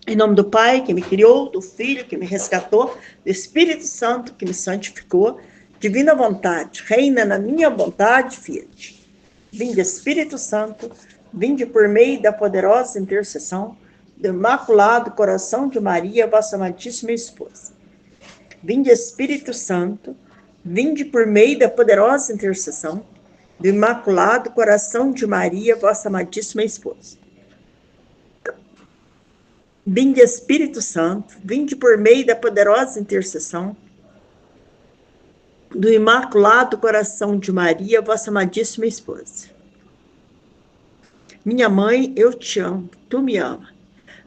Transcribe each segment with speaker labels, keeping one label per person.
Speaker 1: Em nome do Pai, que me criou, do Filho, que me resgatou, do Espírito Santo, que me santificou, divina vontade, reina na minha vontade, Fiat. Vinde, Espírito Santo, vinde por meio da poderosa intercessão do Imaculado Coração de Maria, vossa amantíssima esposa. Vinde, Espírito Santo, vinde por meio da poderosa intercessão do Imaculado Coração de Maria, vossa amantíssima esposa. Vinde, Espírito Santo, vinde por meio da poderosa intercessão do Imaculado Coração de Maria, vossa amadíssima esposa. Minha mãe, eu te amo, tu me ama.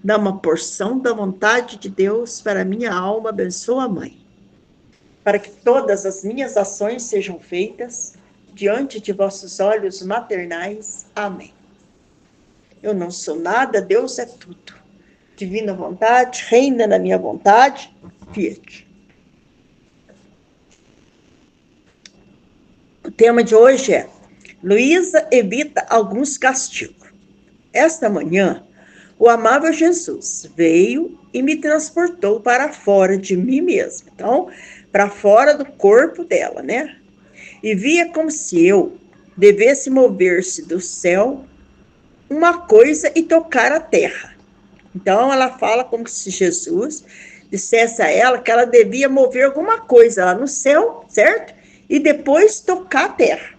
Speaker 1: Dá uma porção da vontade de Deus para minha alma, abençoa, Mãe. Para que todas as minhas ações sejam feitas diante de vossos olhos maternais. Amém. Eu não sou nada, Deus é tudo. Divina vontade, reina na minha vontade, Fiat. O tema de hoje é: Luísa evita alguns castigos. Esta manhã, o amável Jesus veio e me transportou para fora de mim mesma. Então, para fora do corpo dela, né? E via como se eu devesse mover-se do céu uma coisa e tocar a terra. Então, ela fala como se Jesus dissesse a ela que ela devia mover alguma coisa lá no céu, certo? E depois tocar a terra.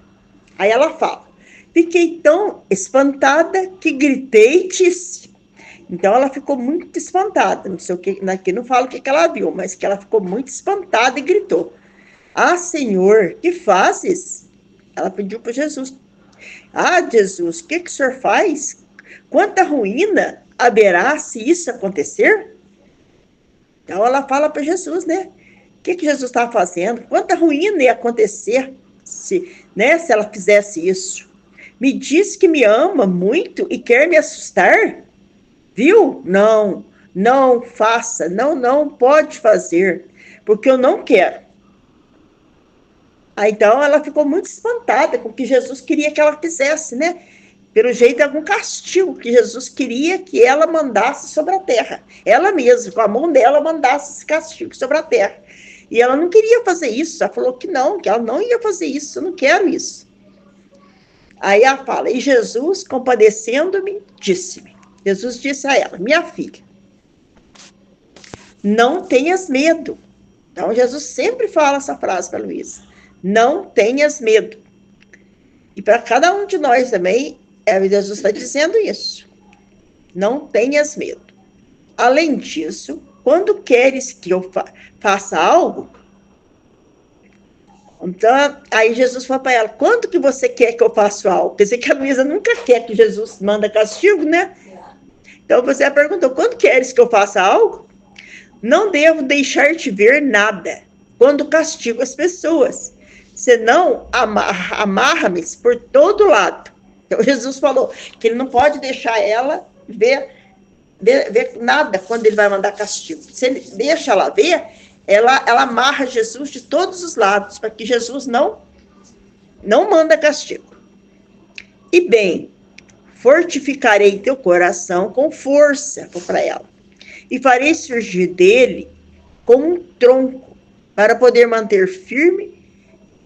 Speaker 1: Aí ela fala: fiquei tão espantada que gritei e disse. Então, ela ficou muito espantada. Não sei o que, aqui não fala o que ela viu, mas que ela ficou muito espantada e gritou: ah, Senhor, que fazes? Ela pediu para Jesus: ah, Jesus, o que o Senhor faz? Quanta ruína haverá se isso acontecer? Então ela fala para Jesus, né? O que Jesus estava fazendo? Quanta ruína ia acontecer se ela fizesse isso? Me diz que me ama muito e quer me assustar? Viu? Não, não faça, não pode fazer, porque eu não quero. Aí, então ela ficou muito espantada com o que Jesus queria que ela fizesse, né? Pelo jeito, algum castigo que Jesus queria que ela mandasse sobre a terra. Ela mesma, com a mão dela, mandasse esse castigo sobre a terra. E ela não queria fazer isso. Ela falou que ela não ia fazer isso. Eu não quero isso. Aí ela fala: e Jesus, compadecendo-me, disse-me. Jesus disse a ela: minha filha, não tenhas medo. Então, Jesus sempre fala essa frase para Luísa: não tenhas medo. E para cada um de nós também, Jesus está dizendo isso. Não tenhas medo. Além disso, quando queres que eu faça algo, então, aí Jesus fala para ela: quando que você quer que eu faça algo? Quer dizer que a Luísa nunca quer que Jesus manda castigo, né? Então você perguntou: quando queres que eu faça algo? Não devo deixar-te ver nada quando castigo as pessoas, senão amarra-me por todo lado. Então Jesus falou que ele não pode deixar ela ver nada quando ele vai mandar castigo. Se ele deixa ela ver, ela amarra Jesus de todos os lados, para que Jesus não manda castigo. E bem, fortificarei teu coração com força, para ela, e farei surgir dele como um tronco, para poder manter firme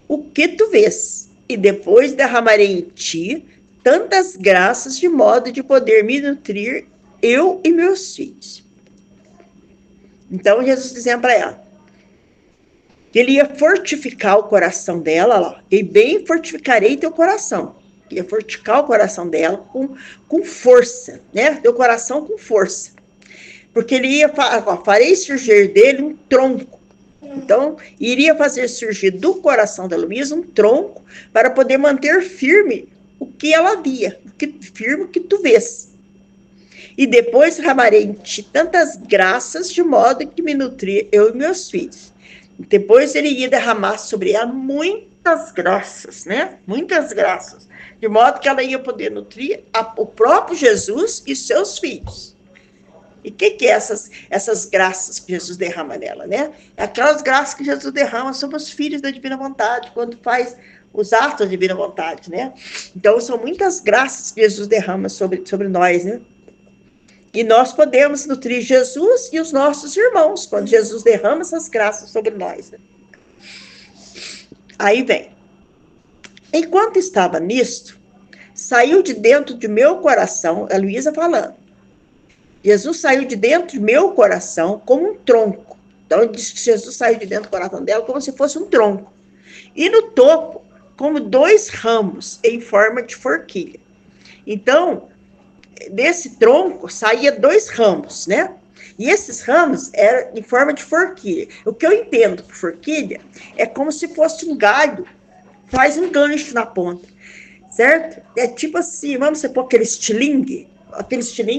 Speaker 1: o que tu vês, e depois derramarei em ti tantas graças de modo de poder me nutrir eu e meus filhos. Então Jesus dizia para ela que ele ia fortificar o coração dela, ó, e bem fortificarei teu coração. Ia fortificar o coração dela com força, né? Teu coração com força. Porque ele ia farei surgir dele um tronco. Então, iria fazer surgir do coração da Luísa um tronco para poder manter firme o que ela via, firme o que tu vês. E depois derramarei em ti tantas graças de modo que me nutrir eu e meus filhos. Depois ele ia derramar sobre ela muitas graças, né? Muitas graças. De modo que ela ia poder nutrir o próprio Jesus e seus filhos. E o que é essas graças que Jesus derrama nela, né? É aquelas graças que Jesus derrama sobre os filhos da divina vontade, quando faz os atos da divina vontade, né? Então, são muitas graças que Jesus derrama sobre nós, né? E nós podemos nutrir Jesus e os nossos irmãos, quando Jesus derrama essas graças sobre nós. Aí vem. Enquanto estava nisto, saiu de dentro de meu coração, a Luísa falando, Jesus saiu de dentro de meu coração como um tronco. Então, diz que Jesus saiu de dentro do coração dela como se fosse um tronco. E no topo, como 2 ramos em forma de forquilha. Então, desse tronco saía 2 ramos, né? E esses ramos eram em forma de forquilha. O que eu entendo por forquilha é como se fosse um galho, faz um gancho na ponta, certo? É tipo assim, vamos supor aquele estilingue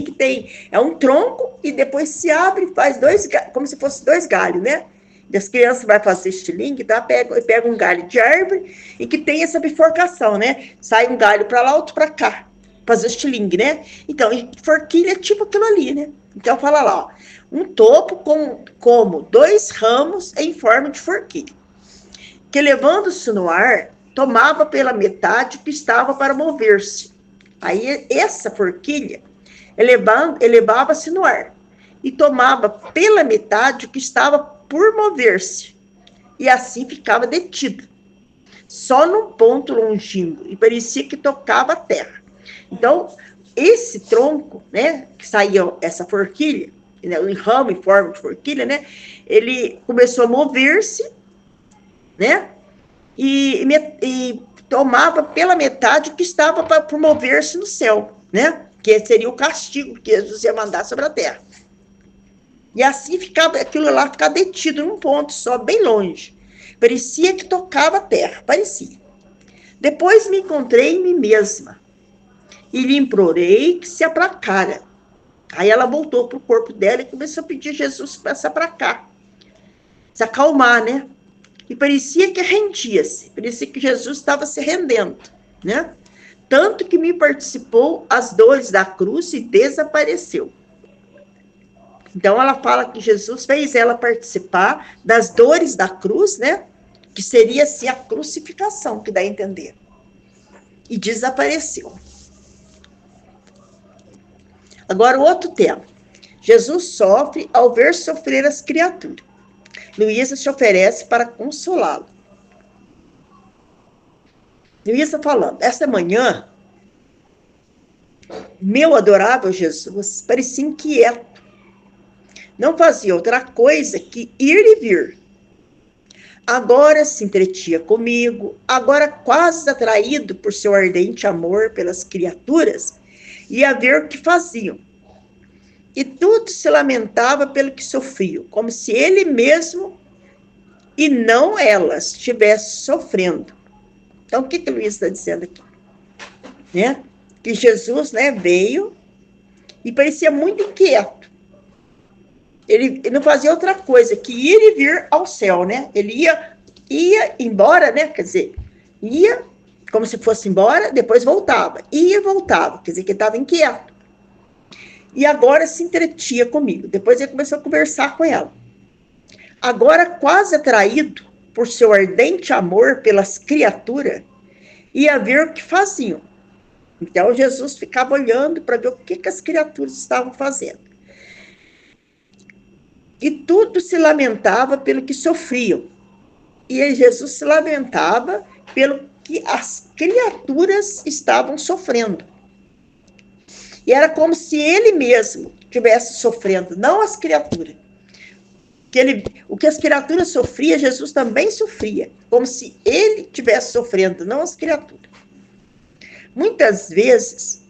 Speaker 1: que tem, é um tronco e depois se abre e faz 2, como se fosse 2 galhos, né? E as crianças vão fazer estilingue, tá? Pega um galho de árvore e que tem essa bifurcação, né? Sai um galho para lá, outro para cá, fazer estilingue, né? Então, forquilha é tipo aquilo ali, né? Então, fala lá, ó, um topo como 2 ramos em forma de forquilha, que levando-se no ar, tomava pela metade que estava para mover-se. Aí, essa forquilha elevava-se no ar e tomava pela metade o que estava por mover-se, e assim ficava detida, só num ponto longínquo, e parecia que tocava a terra. Então, esse tronco, né, que saía essa forquilha, né, um ramo em forma de forquilha, né, ele começou a mover-se, né, e tomava pela metade o que estava por mover-se no céu, né, que seria o castigo que Jesus ia mandar sobre a terra. E assim ficava, aquilo lá ficava detido num ponto só, bem longe. Parecia que tocava a terra, parecia. Depois me encontrei em mim mesma e lhe implorei que se aplacara. Aí ela voltou para o corpo dela e começou a pedir a Jesus para se aplacar, se acalmar, né? E parecia que rendia-se, parecia que Jesus estava se rendendo, né? Tanto que me participou as dores da cruz e desapareceu. Então, ela fala que Jesus fez ela participar das dores da cruz, né? Que seria, assim, a crucificação, que dá a entender. E desapareceu. Agora, o outro tema. Jesus sofre ao ver sofrer as criaturas. Luísa se oferece para consolá-lo. Luísa falando, esta manhã, meu adorável Jesus parecia inquieto. Não fazia outra coisa que ir e vir. Agora se entretinha comigo, agora quase atraído por seu ardente amor pelas criaturas, ia ver o que faziam. E tudo se lamentava pelo que sofriam, como se ele mesmo e não elas estivesse sofrendo. Então, o que Luiz está dizendo aqui? Né? Que Jesus, né, veio e parecia muito inquieto. Ele não fazia outra coisa que ir e vir ao céu, né? Ele ia embora, né? Quer dizer, ia como se fosse embora, depois voltava. Ia e voltava, quer dizer que ele estava inquieto. E agora se entretinha comigo. Depois ele começou a conversar com ela. Agora quase atraído por seu ardente amor pelas criaturas, ia ver o que faziam. Então Jesus ficava olhando para ver o que as criaturas estavam fazendo. E tudo se lamentava pelo que sofriam. E Jesus se lamentava pelo que as criaturas estavam sofrendo. E era como se ele mesmo estivesse sofrendo, não as criaturas. O que as criaturas sofriam, Jesus também sofria, como se ele estivesse sofrendo, não as criaturas. Muitas vezes,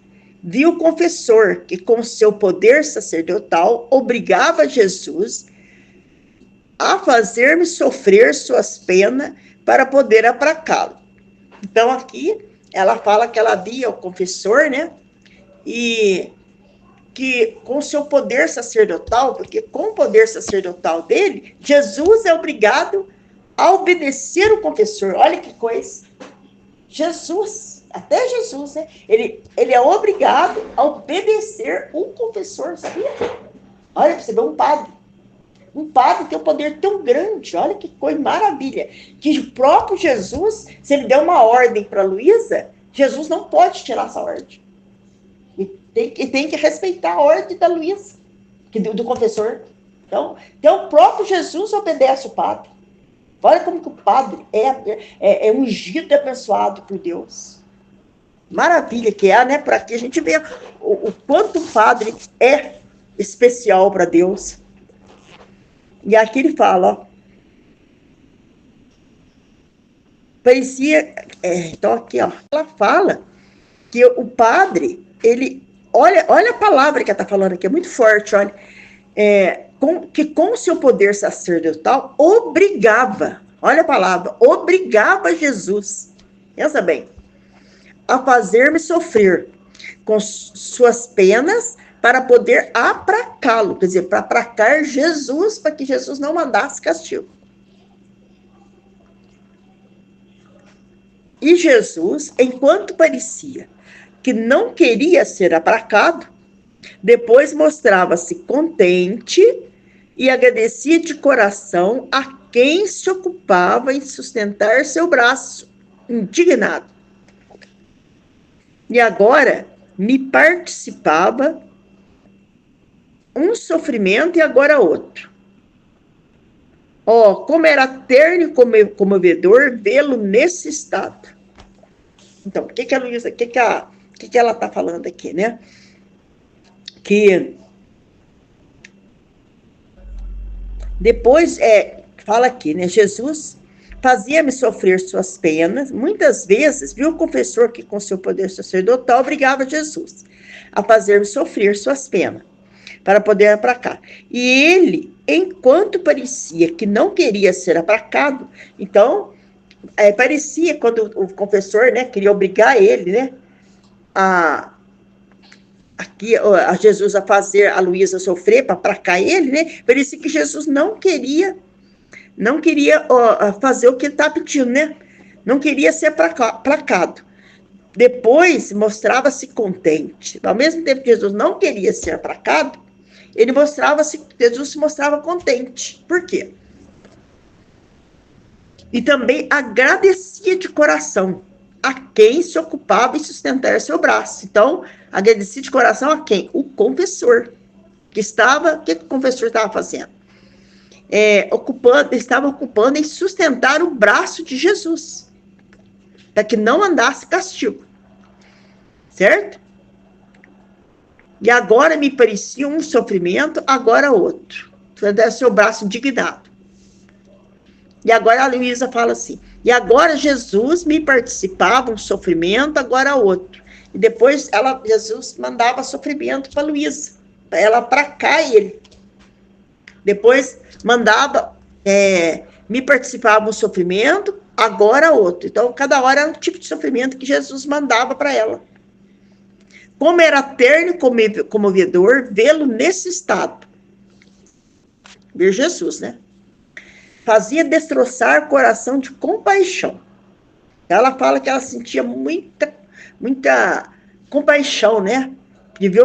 Speaker 1: viu o confessor que, com seu poder sacerdotal, obrigava Jesus a fazer-me sofrer suas penas para poder aplacá-lo. Então, aqui, ela fala que ela via o confessor, né? E que com seu poder sacerdotal, porque com o poder sacerdotal dele, Jesus é obrigado a obedecer o confessor. Olha que coisa. Jesus, até Jesus, né? Ele é obrigado a obedecer um confessor, sabia? Olha, você vê um padre. Um padre tem um poder tão grande, olha que coisa maravilha, que o próprio Jesus, se ele der uma ordem para Luísa, Jesus não pode tirar essa ordem. tem que respeitar a ordem da Luísa, do confessor. Então, o próprio Jesus obedece o padre. Olha como que o padre é ungido e abençoado por Deus. Maravilha que é, né? Por aqui a gente vê o quanto o padre é especial para Deus. E aqui ele fala, ó. Parecia... então aqui, ó. Ela fala que o padre, ele... Olha a palavra que ela está falando aqui, é muito forte, olha. Que com o seu poder sacerdotal, obrigava, olha a palavra, obrigava Jesus, pensa bem, a fazer-me sofrer com suas penas para poder aplacá-lo, quer dizer, para aplacar Jesus, para que Jesus não mandasse castigo. E Jesus, enquanto parecia que não queria ser aplacado, depois mostrava-se contente e agradecia de coração a quem se ocupava em sustentar seu braço, indignado. E agora me participava um sofrimento e agora outro. Como era terno e comovedor vê-lo nesse estado. Então, o que a Luísa, o que ela está falando aqui, né? Que depois, fala aqui, né? Jesus fazia-me sofrer suas penas. Muitas vezes, viu o confessor que com seu poder sacerdotal obrigava Jesus a fazer-me sofrer suas penas, para poder aplacar. E ele, enquanto parecia que não queria ser aplacado, então, parecia, quando o confessor, né, queria obrigar ele, né, a Jesus a fazer a Luísa sofrer, para aplacar ele, né, parecia que Jesus não queria fazer o que ele estava pedindo, né, não queria ser aplacado. Depois, mostrava-se contente. Ao mesmo tempo que Jesus não queria ser aplacado, Jesus se mostrava contente. Por quê? E também agradecia de coração a quem se ocupava em sustentar seu braço. Então, agradecia de coração a quem? O confessor. O que o confessor estava fazendo? Estava ocupando em sustentar o braço de Jesus, para que não andasse castigo. Certo? E agora me parecia um sofrimento, agora outro. Seu braço indignado. E agora a Luísa fala assim, e agora Jesus me participava um sofrimento, agora outro. E depois Jesus mandava sofrimento para Luísa, para ela aplacar ele. Depois mandava, me participava um sofrimento, agora outro. Então, cada hora era um tipo de sofrimento que Jesus mandava para ela. Como era terno e comovedor vê-lo nesse estado. Ver Jesus, né? Fazia destroçar o coração de compaixão. Ela fala que ela sentia muita compaixão, né? De ver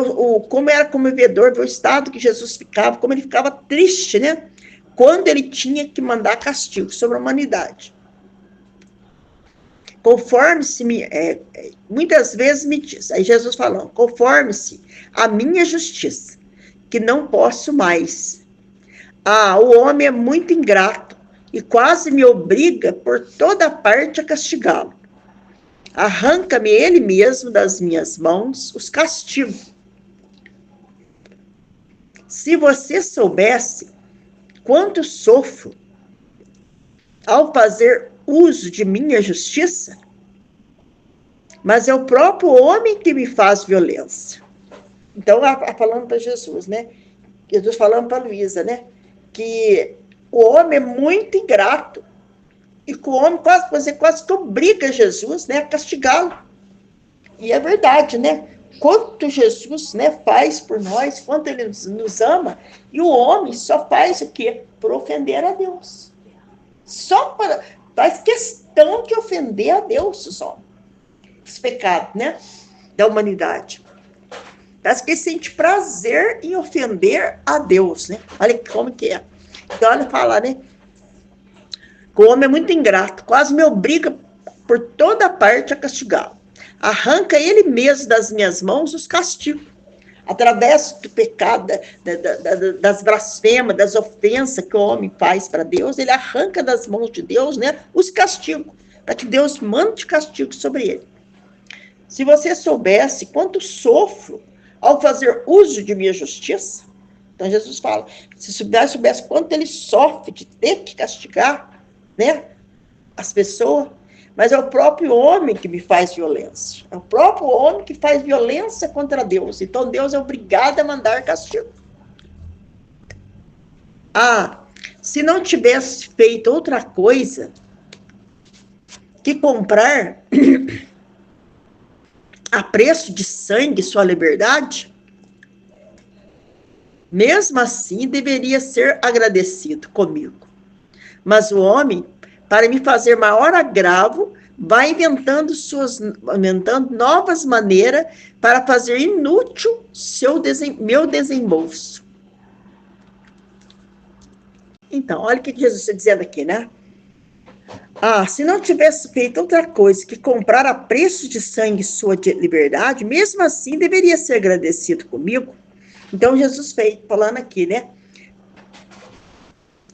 Speaker 1: como era comovedor, ver o estado que Jesus ficava, como ele ficava triste, né? Quando ele tinha que mandar castigo sobre a humanidade. Conforme-se, muitas vezes me diz, aí Jesus falando, conforme-se a minha justiça, que não posso mais. O homem é muito ingrato e quase me obriga por toda parte a castigá-lo. Arranca-me ele mesmo das minhas mãos os castigos. Se você soubesse quanto sofro ao fazer uso de minha justiça, mas é o próprio homem que me faz violência. Então, falando para Jesus, né? Jesus falando para Luísa, né? Que o homem é muito ingrato e que o homem quase que obriga Jesus, né, a castigá-lo. E é verdade, né? Quanto Jesus, né, faz por nós, quanto ele nos ama, e o homem só faz o quê? Por ofender a Deus. Faz questão de ofender a Deus, os homens. Esse pecado, né? Da humanidade. Parece que ele sente prazer em ofender a Deus, né? Olha como que é. Então, olha, fala, né? Que o homem é muito ingrato, quase me obriga por toda parte a castigá-lo. Arranca ele mesmo das minhas mãos os castigos. através do pecado, das blasfemas, das ofensas que o homem faz para Deus, ele arranca das mãos de Deus, né, os castigos, para que Deus mande castigo sobre ele. Se você soubesse quanto sofro ao fazer uso de minha justiça, então Jesus fala, se soubesse quanto ele sofre de ter que castigar, né, as pessoas, mas é o próprio homem que me faz violência. É o próprio homem que faz violência contra Deus. Então Deus é obrigado a mandar castigo. Se não tivesse feito outra coisa que comprar a preço de sangue sua liberdade, mesmo assim deveria ser agradecido comigo. Mas o homem, para me fazer maior agravo, vai inventando novas maneiras para fazer inútil meu desembolso. Então, olha o que Jesus está dizendo aqui, né? Se não tivesse feito outra coisa que comprar a preço de sangue sua liberdade, mesmo assim deveria ser agradecido comigo. Então, Jesus falando aqui, né?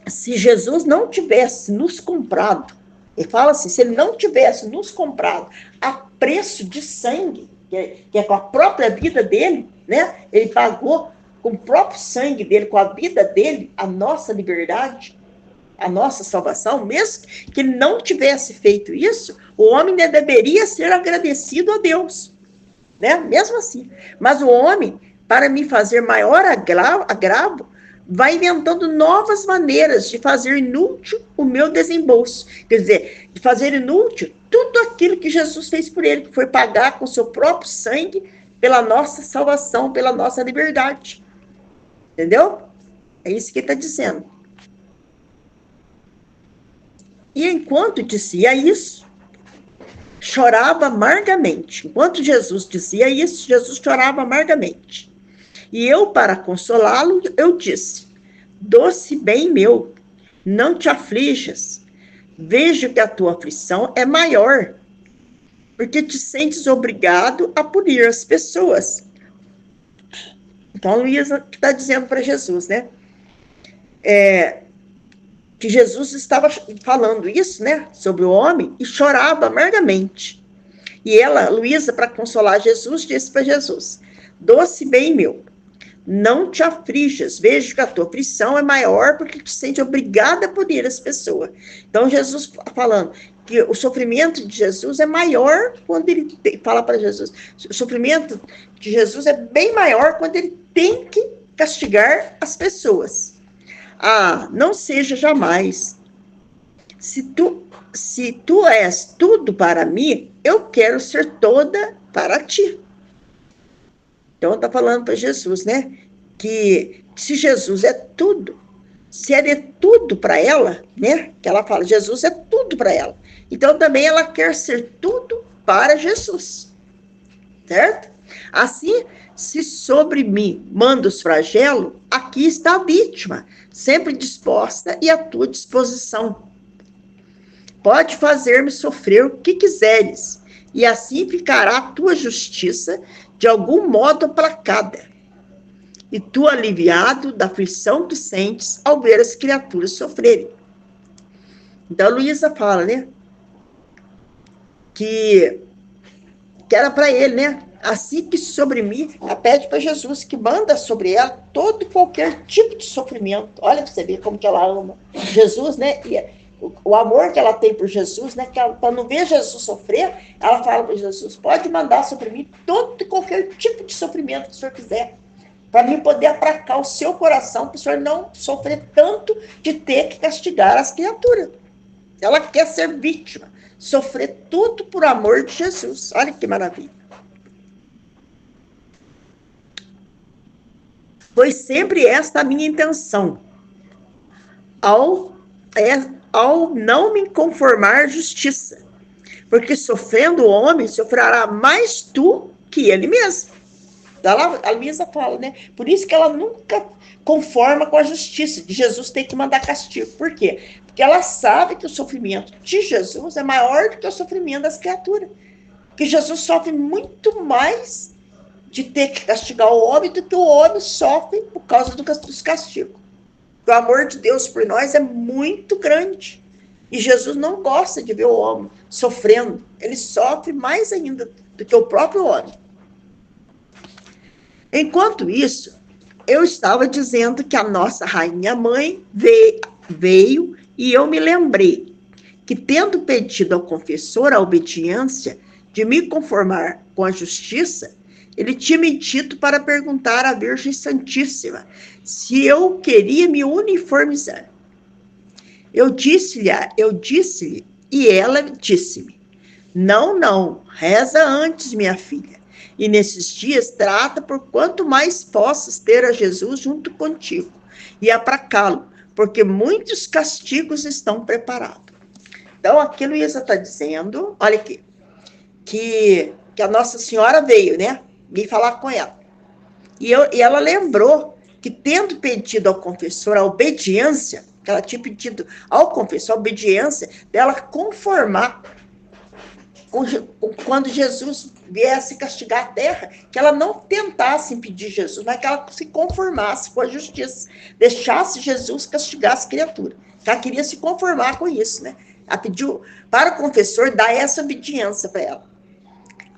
Speaker 1: Se Jesus não tivesse nos comprado, ele fala assim, se ele não tivesse nos comprado a preço de sangue, que é com a própria vida dele, né? Ele pagou com o próprio sangue dele, com a vida dele, a nossa liberdade, a nossa salvação, mesmo que ele não tivesse feito isso, o homem deveria ser agradecido a Deus, né? Mesmo assim. Mas o homem, para me fazer maior agravo, vai inventando novas maneiras de fazer inútil o meu desembolso. Quer dizer, de fazer inútil tudo aquilo que Jesus fez por ele, que foi pagar com seu próprio sangue pela nossa salvação, pela nossa liberdade. Entendeu? É isso que ele está dizendo. E enquanto dizia isso, chorava amargamente. Enquanto Jesus dizia isso, Jesus chorava amargamente. E eu, para consolá-lo, eu disse, doce bem meu, não te aflijas. Vejo que a tua aflição é maior, porque te sentes obrigado a punir as pessoas. Então, Luísa está dizendo para Jesus, né? Que Jesus estava falando isso, né? Sobre o homem, e chorava amargamente. E ela, Luísa, para consolar Jesus, disse para Jesus, doce bem meu, não te aflijas, vejo que a tua aflição é maior porque te sente obrigada a punir as pessoas. Então, Jesus falando que o sofrimento de Jesus é maior quando ele fala para Jesus. O sofrimento de Jesus é bem maior quando ele tem que castigar as pessoas. Não seja jamais. Se tu és tudo para mim, eu quero ser toda para ti. Então, está falando para Jesus, né? Que se Jesus é tudo, se ele é tudo para ela, né? Que ela fala, Jesus é tudo para ela. Então, também ela quer ser tudo para Jesus. Certo? Assim, se sobre mim manda os flagelos, aqui está a vítima, sempre disposta e à tua disposição. Pode fazer-me sofrer o que quiseres, e assim ficará a tua justiça de algum modo aplacada, e tu aliviado da aflição que sentes ao ver as criaturas sofrerem. Então, a Luísa fala, né, que era para ele, né, assim que sobre mim, ela pede para Jesus que manda sobre ela todo qualquer tipo de sofrimento. Olha para você ver como que ela ama Jesus, né, e o amor que ela tem por Jesus, né, que para não ver Jesus sofrer, ela fala para Jesus, pode mandar sobre mim todo e qualquer tipo de sofrimento que o Senhor quiser, para mim poder aplacar o seu coração, para o Senhor não sofrer tanto de ter que castigar as criaturas. Ela quer ser vítima, sofrer tudo por amor de Jesus. Olha que maravilha. Foi sempre esta a minha intenção, ao não me conformar à justiça, porque sofrendo o homem, sofrerá mais tu que ele mesmo. A Luísa fala, né? Por isso que ela nunca conforma com a justiça, de Jesus tem que mandar castigo. Por quê? Porque ela sabe que o sofrimento de Jesus é maior do que o sofrimento das criaturas. Que Jesus sofre muito mais de ter que castigar o homem do que o homem sofre por causa dos castigos. O amor de Deus por nós é muito grande. E Jesus não gosta de ver o homem sofrendo. Ele sofre mais ainda do que o próprio homem. Enquanto isso, eu estava dizendo que a nossa rainha mãe veio e eu me lembrei que, tendo pedido ao confessor a obediência de me conformar com a justiça, ele tinha me dito para perguntar à Virgem Santíssima se eu queria me uniformizar. Eu disse-lhe, e ela disse-me: não, não, reza antes, minha filha. E nesses dias trata por quanto mais possas ter a Jesus junto contigo e abracá-lo, porque muitos castigos estão preparados. Então, aqui a Luísa está dizendo, olha aqui, que a Nossa Senhora veio, né? Vim falar com ela. E ela lembrou que, tendo pedido ao confessor a obediência, que ela tinha pedido ao confessor a obediência dela conformar quando Jesus viesse castigar a terra, que ela não tentasse impedir Jesus, mas que ela se conformasse com a justiça, deixasse Jesus castigar as criaturas. Ela queria se conformar com isso, né? Ela pediu para o confessor dar essa obediência para ela.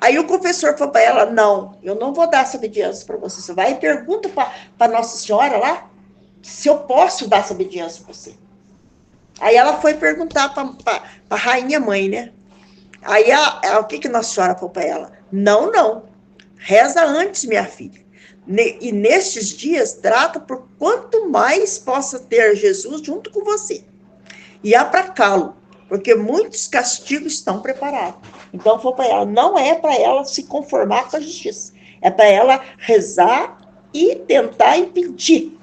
Speaker 1: Aí o confessor falou para ela: não, eu não vou dar essa obediência para você. Você vai e pergunta para Nossa Senhora lá se eu posso dar essa obediência para você. Aí ela foi perguntar para a rainha mãe, né? Aí o que Nossa Senhora falou para ela? Não, não. Reza antes, minha filha. E nestes dias, trata por quanto mais possa ter Jesus junto com você. E abracá-lo, porque muitos castigos estão preparados. Então, falou para ela: não é para ela se conformar com a justiça. É para ela rezar e tentar impedir.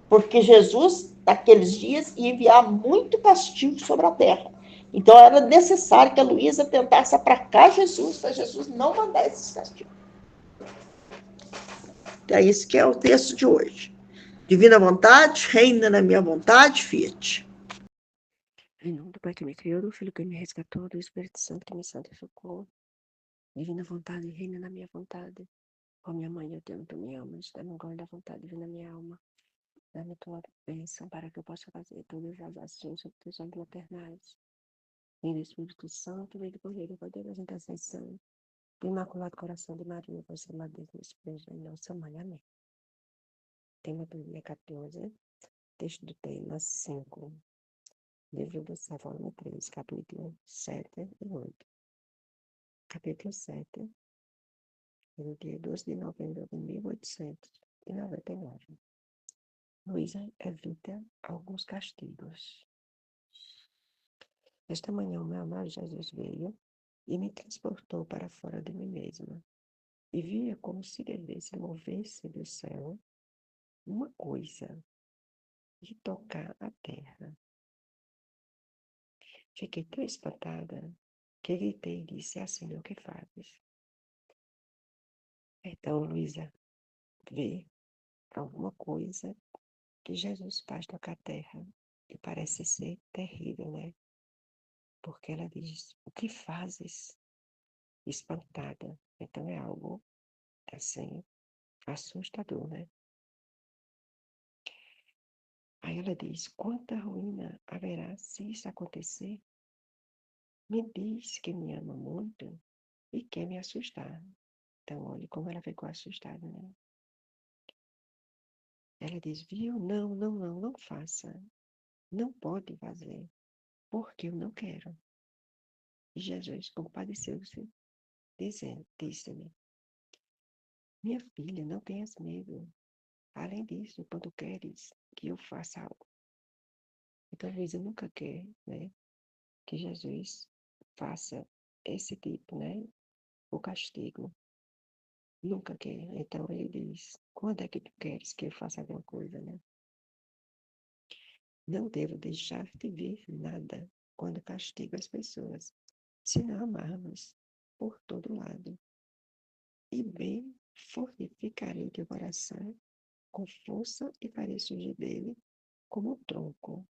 Speaker 1: Porque Jesus, naqueles dias, ia enviar muito castigo sobre a terra. Então, era necessário que a Luísa tentasse aplacar Jesus, para Jesus não mandar esses castigos. É isso que é o texto de hoje. Divina vontade, reina na minha vontade, fiat.
Speaker 2: Em nome do Pai que me criou, do Filho que me resgatou, do Espírito Santo que me santificou. Divina vontade, reina na minha vontade. Ó minha mãe, eu te amo, tu me amas. Dá-me glória da vontade, divina minha alma. Dá-me tua bênção para que eu possa fazer todas as ações sobre teus olhos maternais. Vem do Espírito Santo, vem do Correio, poder das intercessões. Do Imaculado Coração de Maria, vossa Madrinha, Esposa e nossa Mãe. Amém. Tema do dia 14, texto do tema 5. Livro do Céu, volume 3, capítulo 7 e 8. Capítulo 7, no dia 12 de novembro de 1899. Luísa evita alguns castigos. Esta manhã o meu amado Jesus veio e me transportou para fora de mim mesma. E via como se devesse mover-se do céu uma coisa de tocar a terra. Fiquei tão espantada que gritei e disse: assim, o que fazes? Então Luísa vê alguma coisa que Jesus faz tocar a terra. E parece ser terrível, né? Porque ela diz: o que fazes? Espantada. Então é algo, assim, assustador, né? Aí ela diz: quanta ruína haverá se isso acontecer? Me diz que me ama muito e quer me assustar. Então, olha como ela ficou assustada, né? Ela diz: viu? Não, não, não, não faça. Não pode fazer, porque eu não quero. E Jesus compadeceu-se, disse-me: minha filha, não tenhas medo. Além disso, quando queres que eu faça algo. Então, Luísa nunca quer, né, que Jesus faça esse tipo, né, o castigo. Nunca quer. Então, ele diz: quando é que tu queres que eu faça alguma coisa, né? Não devo deixar de ver nada quando castigo as pessoas, se não amarmos por todo lado. E bem fortificarei teu coração com força e farei surgir dele como um tronco,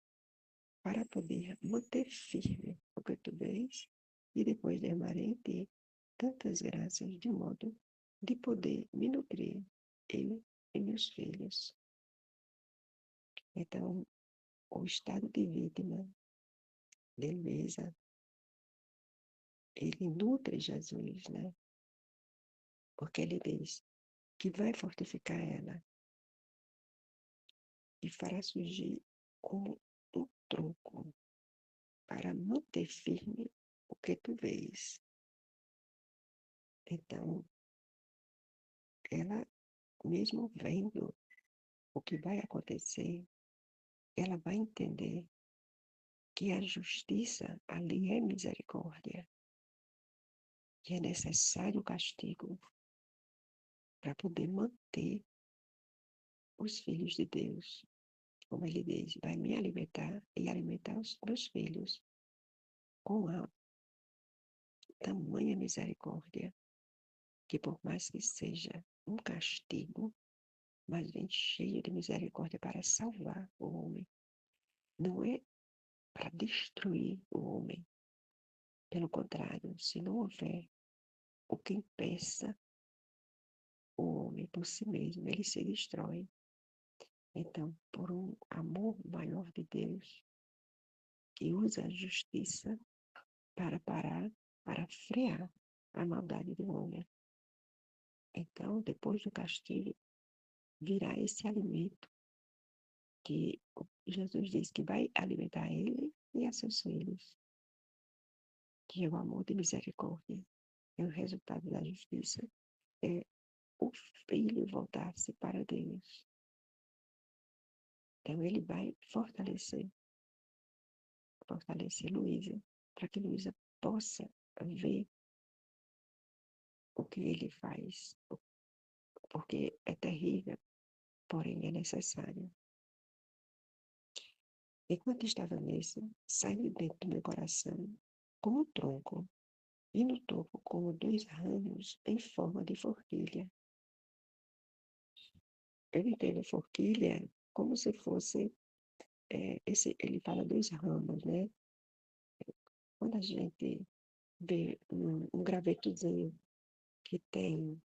Speaker 2: para poder manter firme o que tu vês, e depois derramarei em ti tantas graças de modo de poder me nutrir, eu e meus filhos. Então, o estado de vítima de Luísa, ele nutre Jesus, né? Porque ele diz que vai fortificar ela e fará surgir como um tronco para manter firme o que tu vês. Então, ela, mesmo vendo o que vai acontecer, ela vai entender que a justiça ali é misericórdia, que é necessário o castigo para poder manter os filhos de Deus. Como ele diz, vai me alimentar e alimentar os meus filhos com a tamanha misericórdia, que por mais que seja um castigo, mas vem cheio de misericórdia para salvar o homem. Não é para destruir o homem. Pelo contrário, se não houver o que impeça o homem por si mesmo, ele se destrói. Então, por um amor maior de Deus, que usa a justiça para parar, para frear a maldade do homem. Então, depois do castigo, virá esse alimento que Jesus diz que vai alimentar ele e a seus filhos, que é o amor de misericórdia, é o resultado da justiça, é o filho voltar-se para Deus. Então, ele vai fortalecer Luísa, para que Luísa possa ver o que ele faz, porque é terrível, porém é necessário. Enquanto estava nisso, saiu dentro do meu coração como um tronco, e no topo como 2 ramos em forma de forquilha. Eu entendo forquilha como se fosse, ele fala 2 ramos, né? Quando a gente vê um gravetozinho que tem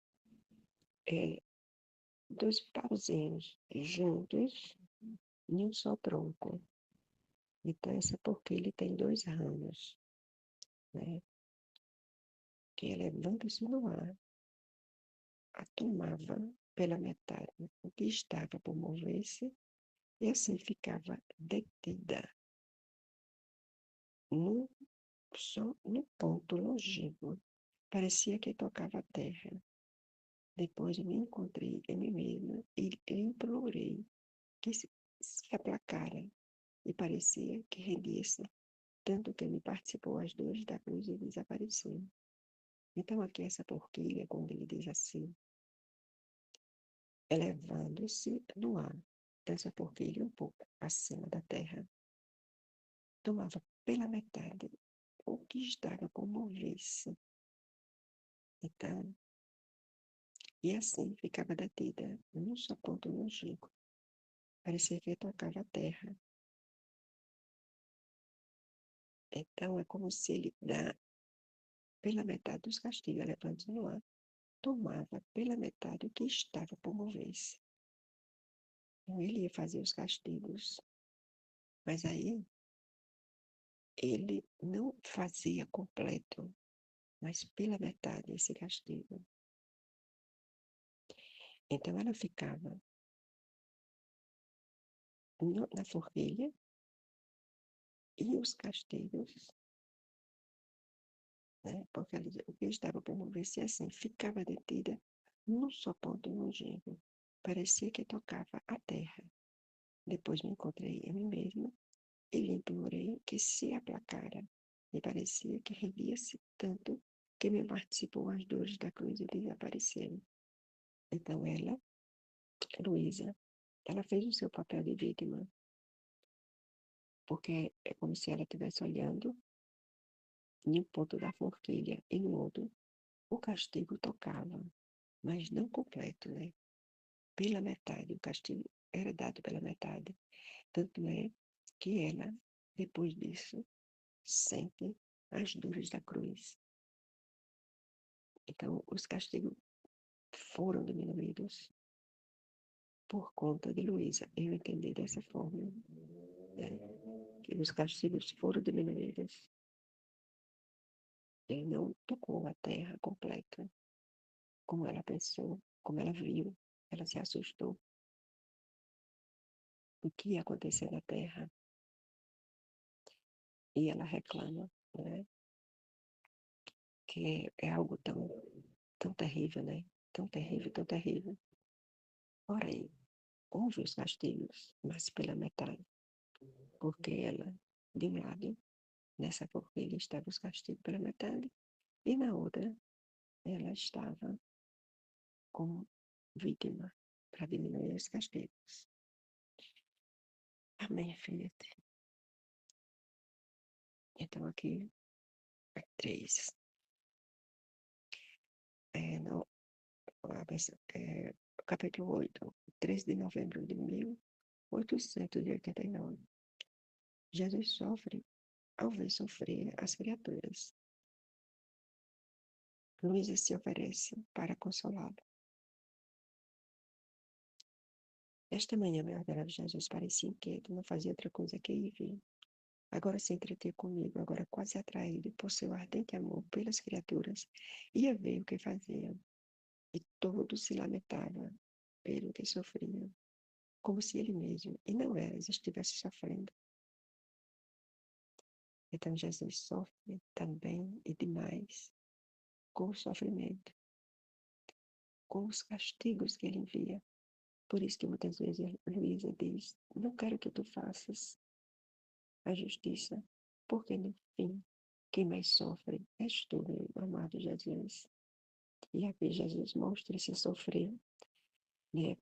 Speaker 2: 2 pauzinhos juntos em um só tronco. Então, essa forquilha tem 2 ramos, né? Que levanta-se no ar, a tomava pela metade o que estava por mover-se, e assim ficava detida só no ponto longínquo. Parecia que tocava a terra. Depois me encontrei em mim mesma e implorei que se aplacara, e parecia que rendia-se, tanto que me participou as dores da cruz e desapareceu. Então aqui essa forquilha, quando ele diz assim, elevando-se no ar, dessa forquilha um pouco acima da terra, tomava pela metade o que estava por mover-se. Então, e assim ficava detida num só ponto longínquo. Parecia que tocava a terra. Então, é como se ele dá pela metade dos castigos, elevando no ar, tomava pela metade o que estava por mover-se. Então, ele ia fazer os castigos, mas aí ele não fazia completo, mas pela metade esse castigo. Então, ela ficava na forquilha e os castigos, né? Porque o que estava por mover-se assim, ficava detida num só ponto longínquo. Parecia que tocava a terra. Depois me encontrei em mim mesma e lhe implorei que se aplacara. E parecia que rendia-se tanto que me participou as dores da cruz e desapareceram. Então ela, Luísa, ela fez o seu papel de vítima, porque é como se ela estivesse olhando em um ponto da forquilha e no outro o castigo tocava, mas não completo, né? Pela metade, o castigo era dado pela metade. Tanto é que ela, depois disso, sente as dores da cruz. Então, os castigos foram diminuídos por conta de Luísa. Eu entendi dessa forma, né? Que os castigos foram diminuídos. Ele não tocou a terra completa, como ela pensou, como ela viu. Ela se assustou. O que ia acontecer na terra? E ela reclama, né? Que é algo tão terrível, né? Tão terrível, tão terrível. Porém, houve os castigos, mas pela metade. Porque ela, de um lado, nessa forquilha estava os castigos pela metade, e na outra, ela estava como vítima para diminuir os castigos. Amém, filha. Então, aqui, 3. No capítulo 8, 3 de novembro de 1889. Jesus sofre ao ver sofrer as criaturas. Luísa se oferece para consolá-lo. Esta manhã, meu adorado Jesus parecia inquieto, não fazia outra coisa que ir e vir. Agora se entreter comigo, agora quase atraído por seu ardente amor pelas criaturas, ia ver o que faziam. E todos se lamentavam pelo que sofriam, como se ele mesmo, e não elas, estivesse sofrendo. Então Jesus sofre também e demais com o sofrimento, com os castigos que ele envia. Por isso que muitas vezes Luísa diz, não quero que tu faças a justiça, porque no fim, quem mais sofre és tu, meu amado Jesus. E aqui Jesus mostra esse sofrer, né?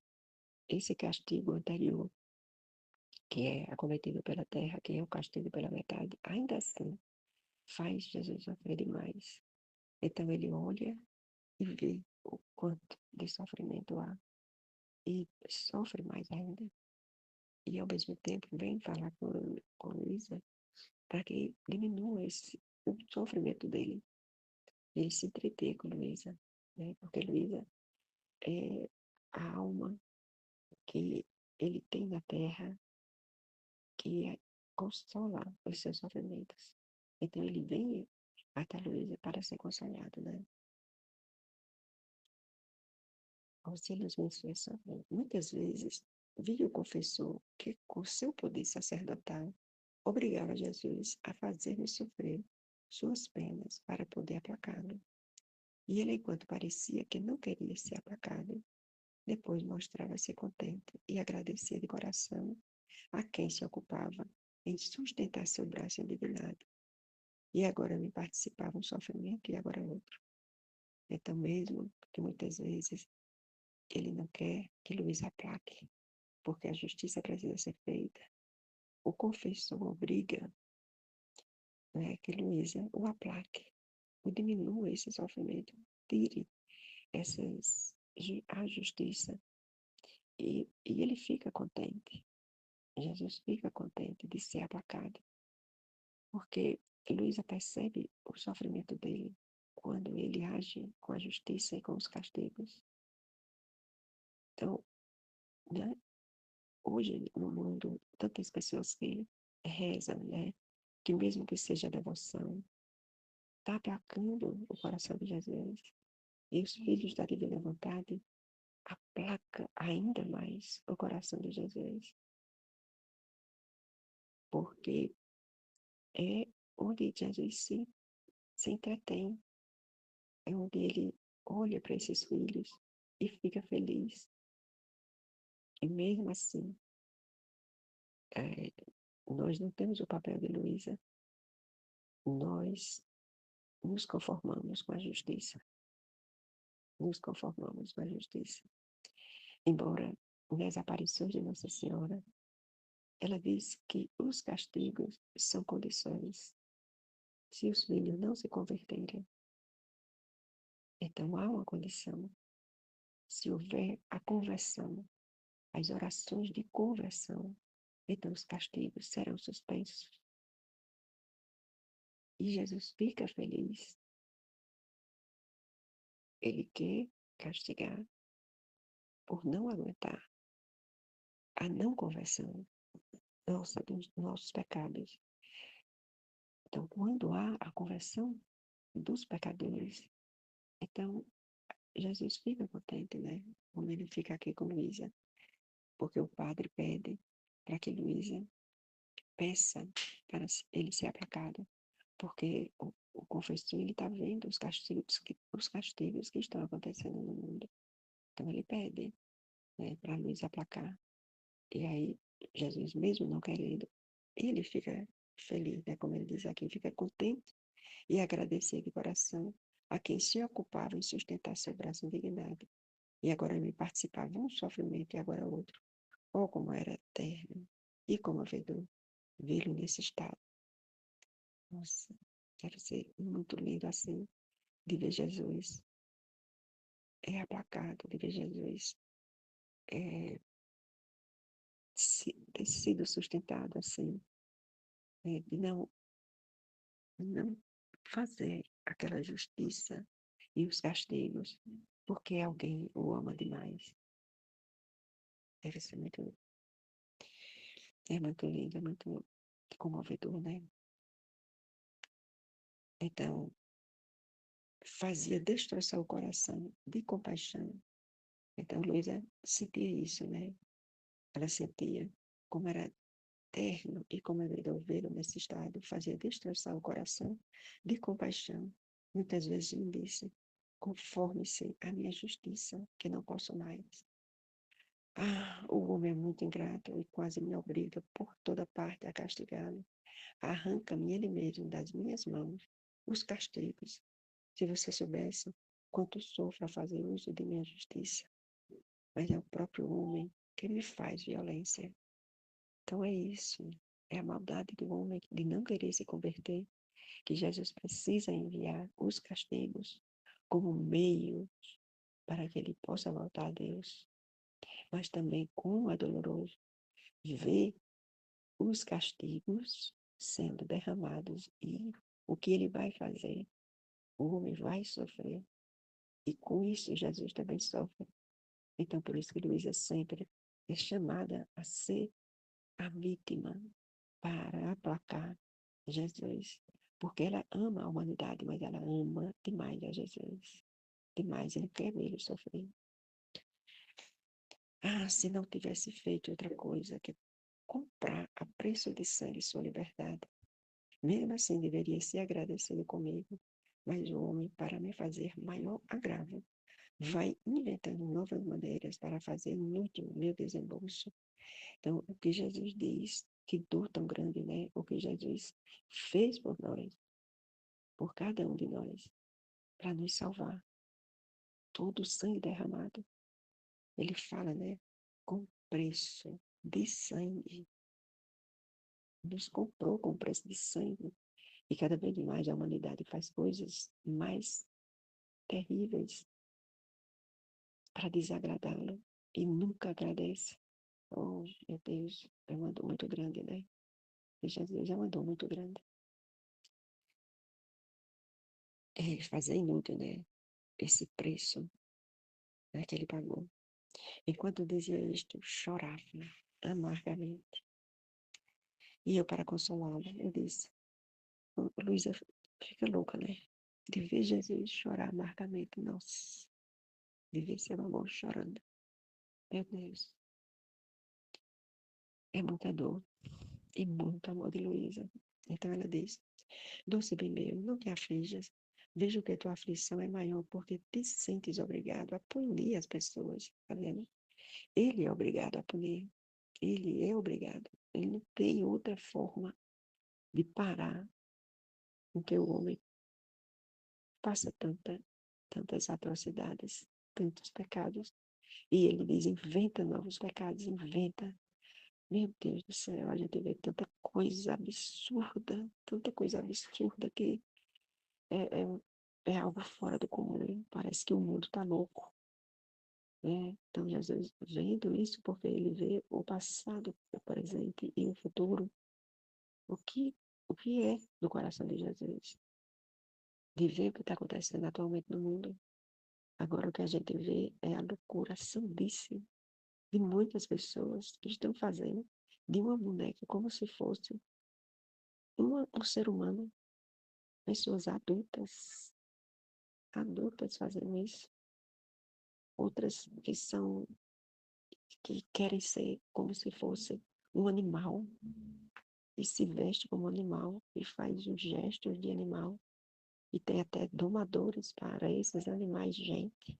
Speaker 2: Esse castigo anterior, que é acometido pela terra, que é o castigo pela metade, ainda assim, faz Jesus sofrer demais. Então ele olha e vê o quanto de sofrimento há e sofre mais ainda. E ao mesmo tempo vem falar com Luísa para que diminua o sofrimento dele. Ele se entreter com Luísa, né? Porque Luísa é a alma que ele tem na terra que é consola os seus sofrimentos. Então ele vem até Luísa para ser consolado, né? Auxílios mensuais. Muitas vezes vi o confessor que, com seu poder sacerdotal, obrigava Jesus a fazer-me sofrer suas penas para poder aplacá-lo. E ele, enquanto parecia que não queria ser aplacado, depois mostrava-se contente e agradecia de coração a quem se ocupava em sustentar seu braço indignado. E agora me participava um sofrimento e agora outro. Então mesmo que muitas vezes ele não quer que Luís aplaque, porque a justiça precisa ser feita, o confessor obriga, né, que Luísa o aplaque, o diminua esse sofrimento, tire a justiça. E ele fica contente. Jesus fica contente de ser aplacado, porque Luísa percebe o sofrimento dele quando ele age com a justiça e com os castigos. Então, né, hoje no mundo, tantas pessoas que rezam, né, que mesmo que seja devoção, está aplacando o coração de Jesus. E os filhos da divina vontade aplaca ainda mais o coração de Jesus. Porque é onde Jesus se entretém, é onde ele olha para esses filhos e fica feliz. E mesmo assim, nós não temos o papel de Luísa, nós nos conformamos com a justiça. Nos conformamos com a justiça. Embora nas aparições de Nossa Senhora, ela diz que os castigos são condições. Se os filhos não se converterem, então há uma condição. Se houver a conversão, as orações de conversão, então os castigos serão suspensos. E Jesus fica feliz. Ele quer castigar por não aguentar a não conversão nossa dos nossos pecados. Então, quando há a conversão dos pecadores, então Jesus fica contente, né? Como ele fica aqui com Luísa, porque o padre pede para que Luísa peça para ele ser aplacado, porque o confessor ele está vendo os castigos que estão acontecendo no mundo. Então ele pede, né, para Luísa aplacar. E aí Jesus, mesmo não querendo, ele fica feliz, né? Como ele diz aqui, fica contente e agradecer de coração a quem se ocupava em sustentar seu braço indignado. E agora me participava um sofrimento e agora outro. Oh, como era eterno e comovedor vê-lo nesse estado. Nossa, quero ser muito lindo assim, de ver Jesus aplacado, de ver Jesus ter sido sustentado assim, de não fazer aquela justiça e os castigos, porque alguém o ama demais. Deve ser muito lindo, é muito comovedor, né? Então, fazia destroçar o coração de compaixão. Então, Luísa sentia isso, né? Ela sentia como era terno e como era vê-lo nesse estado, fazia destroçar o coração de compaixão. Muitas vezes me disse, conforme-se a minha justiça, que não posso mais. Ah, o homem é muito ingrato e quase me obriga por toda parte a castigá-lo. Arranca-me ele mesmo das minhas mãos os castigos. Se você soubesse quanto sofro a fazer uso de minha justiça, mas é o próprio homem que me faz violência. Então é isso, é a maldade do homem de não querer se converter, que Jesus precisa enviar os castigos como meio para que ele possa voltar a Deus. Mas também como é doloroso ver os castigos sendo derramados e o que ele vai fazer, o homem vai sofrer. E com isso Jesus também sofre. Então por isso que Luísa sempre é chamada a ser a vítima para aplacar Jesus. Porque ela ama a humanidade, mas ela ama demais a Jesus. Demais, ele quer ver ele sofrer. Ah, se não tivesse feito outra coisa que comprar a preço de sangue sua liberdade, mesmo assim deveria ser agradecido comigo. Mas o homem, para me fazer maior agravo, vai inventando novas maneiras para fazer inútil o meu desembolso. Então, o que Jesus diz, que dor tão grande, né? O que Jesus fez por nós, por cada um de nós, para nos salvar. Todo o sangue derramado. Ele fala, né? Com preço de sangue. Nos comprou com preço de sangue. E cada vez mais a humanidade faz coisas mais terríveis para desagradá-lo e nunca agradece. Oh, meu Deus, é uma dor muito grande, né? E Jesus é uma dor muito grande. É fazer inútil, né? Esse preço, né, que ele pagou. Enquanto dizia isto, chorava amargamente. E eu, para consolá-la, eu disse, Luísa fica louca, né? De ver Jesus chorar amargamente, nossa. De ver seu amor chorando. Meu Deus. É muita dor e muito amor de Luísa. Então ela diz, doce bem meu, não te aflijas. Vejo que tua aflição é maior porque te sentes obrigado a punir as pessoas. Tá vendo? Ele é obrigado a punir. Ele é obrigado. Ele não tem outra forma de parar com que o homem faça tantas atrocidades, tantos pecados. E ele diz, inventa novos pecados, inventa. Meu Deus do céu, a gente vê tanta coisa absurda que é, é, é algo fora do comum. Parece que o mundo está louco. Né? Então, Jesus vendo isso, porque ele vê o passado, o presente e o futuro, o que, o que é do coração de Jesus, de ver o que está acontecendo atualmente no mundo. Agora o que a gente vê é a loucura sandice de muitas pessoas que estão fazendo de uma boneca como se fosse um ser humano, pessoas adultas fazendo isso, outras que querem ser como se fosse um animal, e se veste como animal, e faz os gestos de animal, e tem até domadores para esses animais, gente.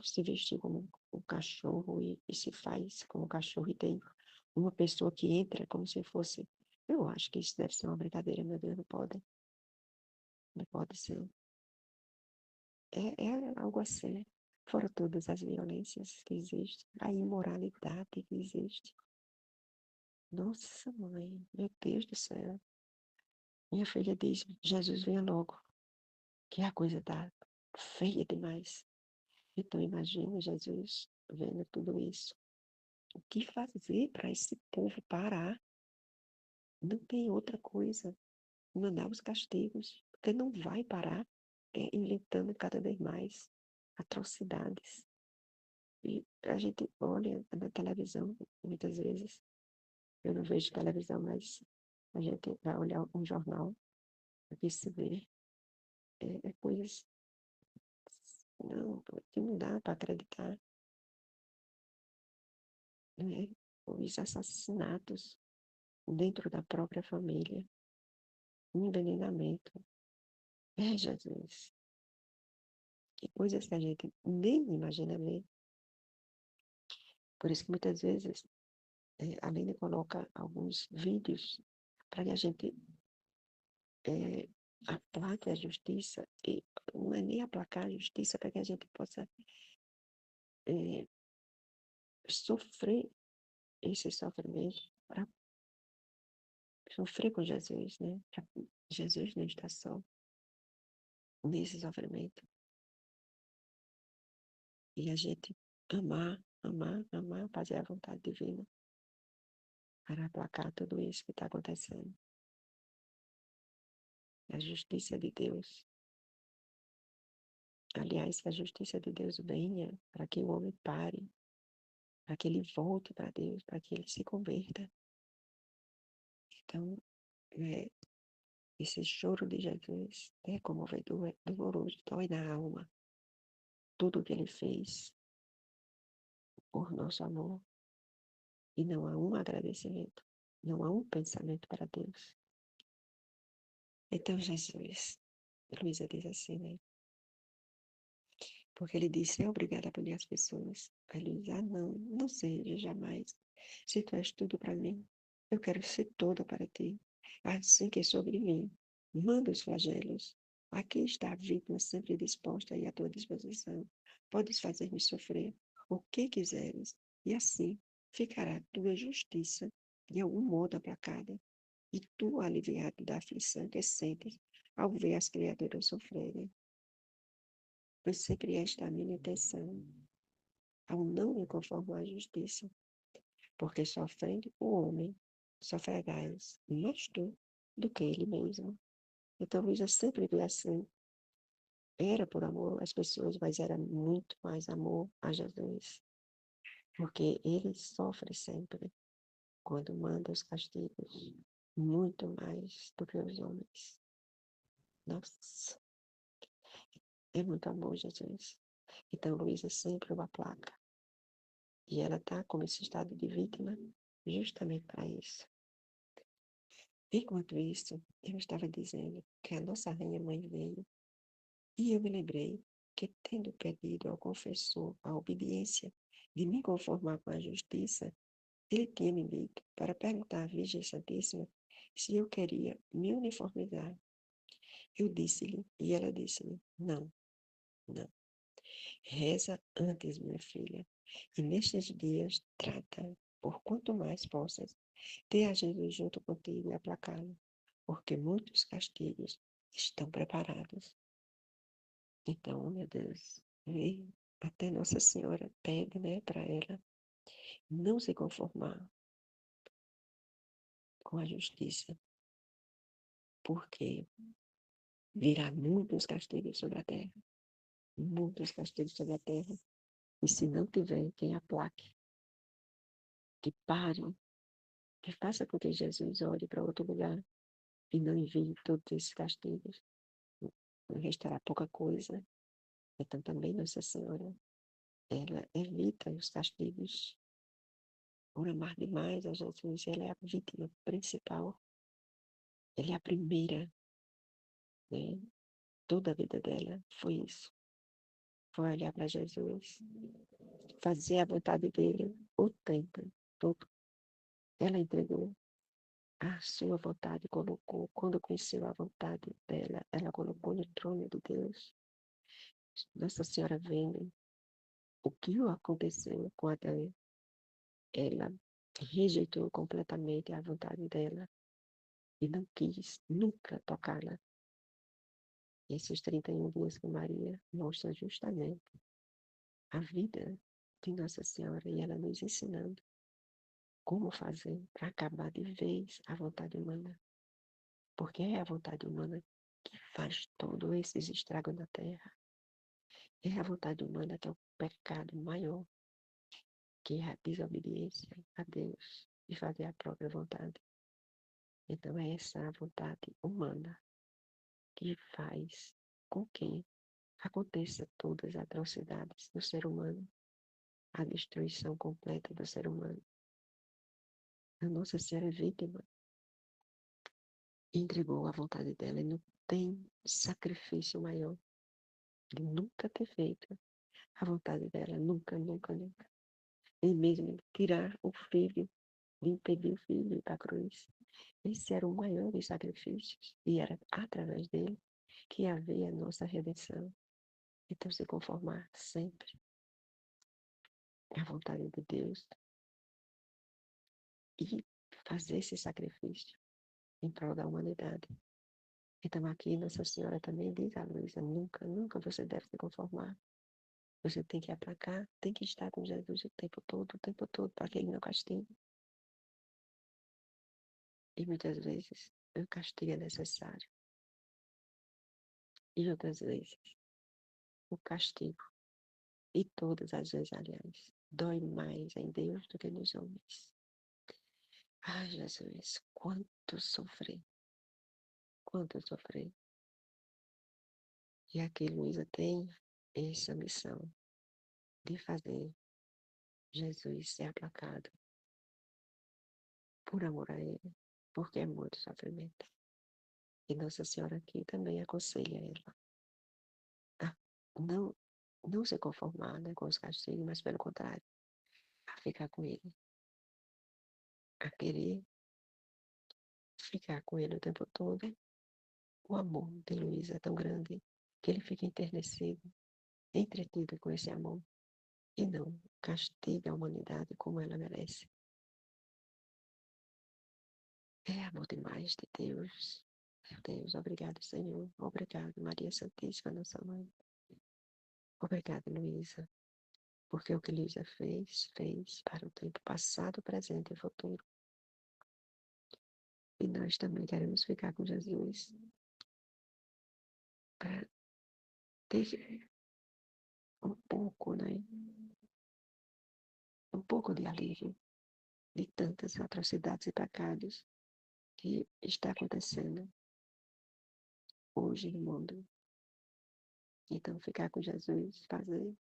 Speaker 2: Se vestir como um cachorro e se faz como cachorro, e tem uma pessoa que entra como se fosse. Eu acho que isso deve ser uma brincadeira, meu Deus, não pode. Não pode ser. É algo assim. Fora todas as violências que existem, a imoralidade que existe. Nossa, mãe, meu Deus do céu. Minha filha diz: Jesus, venha logo, que a coisa está feia demais. Então, imagina Jesus vendo tudo isso. O que fazer para esse povo parar? Não tem outra coisa. Mandar os castigos, porque não vai parar inventando cada vez mais atrocidades. E a gente olha na televisão, muitas vezes, eu não vejo televisão, mas a gente vai olhar um jornal, aqui se vê coisas não, que não dá para acreditar, né? Os assassinatos dentro da própria família, envenenamento. Jesus, que coisas que a gente nem imagina ver. Por isso que muitas vezes a Aline coloca alguns vídeos para que a gente aplaque a justiça, e não é nem aplacar a justiça, para que a gente possa sofrer esse sofrimento, para sofrer com Jesus, né? Pra Jesus não está só nesse sofrimento. E a gente amar, fazer a vontade divina para aplacar tudo isso que está acontecendo. A justiça de Deus. Aliás, que a justiça de Deus venha para que o homem pare, para que ele volte para Deus, para que ele se converta. Então, esse choro de Jesus é comovedor, é doloroso, dói na alma. Tudo o que ele fez por nosso amor. E não há um agradecimento, não há um pensamento para Deus. Então, Jesus, Luísa diz assim, né? Porque ele disse: é obrigada a punir as pessoas. Aí ele diz: não seja jamais. Se tu és tudo para mim, eu quero ser toda para ti. Assim que sobre mim, manda os flagelos. Aqui está a vítima sempre disposta e à tua disposição. Podes fazer-me sofrer o que quiseres, e assim ficará a tua justiça de algum modo aplacada, e tu aliviado da aflição que sentes ao ver as criaturas sofrerem. Pois sempre esta é a minha intenção, ao não me conformar à justiça, porque sofrendo o homem, sofrerás mais tu do que ele mesmo. Então, Luísa sempre viu assim. Era por amor às pessoas, mas era muito mais amor a Jesus, porque ele sofre sempre quando manda os castigos, muito mais do que os homens. Nossa, é muito amor, Jesus. Então, Luísa sempre o aplaca. E ela está como esse estado de vítima justamente para isso. Enquanto isso, eu estava dizendo que a nossa rainha-mãe veio, e eu me lembrei que, tendo pedido ao confessor a obediência de me conformar com a justiça, ele tinha me dito para perguntar à Virgem Santíssima se eu queria me uniformizar. Eu disse-lhe, e ela disse-me: não, não. Reza antes, minha filha, e nestes dias trata, por quanto mais possas, ter a Jesus junto contigo e aplacá-lo, porque muitos castigos estão preparados. Então, meu Deus, até Nossa Senhora pede, né, para ela não se conformar com a justiça. Por quê? virá muitos castigos sobre a terra. Muitos castigos sobre a terra. E se não tiver quem aplaque, que pare, que faça com que Jesus olhe para outro lugar e não envie todos esses castigos, não restará pouca coisa. Então também Nossa Senhora, ela evita os castigos por amar demais a Jesus. Ela é a vítima principal. Ela é a primeira, né? Toda a vida dela foi isso. Foi olhar para Jesus, fazer a vontade dele o tempo todo. Ela entregou a sua vontade, colocou, quando conheceu a vontade dela, ela colocou no trono de Deus. Nossa Senhora vendo o que aconteceu com Adão, ela rejeitou completamente a vontade dela e não quis nunca tocá-la. Esses 31 dias com Maria mostram justamente a vida de Nossa Senhora e ela nos ensinando como fazer para acabar de vez a vontade humana. Porque é a vontade humana que faz todos esses estragos na terra. É a vontade humana que é o pecado maior, que é a desobediência a Deus e fazer a própria vontade. Então é essa vontade humana que faz com que aconteça todas as atrocidades do ser humano, a destruição completa do ser humano. A Nossa Senhora é vítima e entregou a vontade dela e não tem sacrifício maior de nunca ter feito a vontade dela, nunca, nunca, nunca. E mesmo tirar o filho, de impedir o filho da cruz. Esse era o maior dos sacrifícios e era através dele que havia a nossa redenção. Então se conformar sempre à vontade de Deus e fazer esse sacrifício em prol da humanidade. Então aqui Nossa Senhora também diz a Luísa, nunca, nunca você deve se conformar. Você tem que aplacar, tem que estar com Jesus o tempo todo, para que ele não castigue. E muitas vezes o castigo é necessário. E outras vezes o castigo, e todas as vezes, aliás, dói mais em Deus do que nos homens. Ai, Jesus, quanto sofri, quanto sofri. E aqui Luísa tem essa missão de fazer Jesus ser aplacado por amor a ele, porque é muito sofrimento. E Nossa Senhora aqui também aconselha ela a não se conformar, né, com os castigos, mas pelo contrário, a ficar com ele, a querer ficar com ele o tempo todo. O amor de Luísa é tão grande que ele fica enternecido, entretido com esse amor e não castiga a humanidade como ela merece. É amor demais de Deus. Meu Deus, obrigado, Senhor. Obrigado, Maria Santíssima, nossa mãe. Obrigado, Luísa, porque o que Luísa fez para o tempo passado, presente e futuro. E nós também queremos ficar com Jesus para ter um pouco, né? Um pouco de alívio de tantas atrocidades e pecados que está acontecendo hoje no mundo. Então, ficar com Jesus, fazer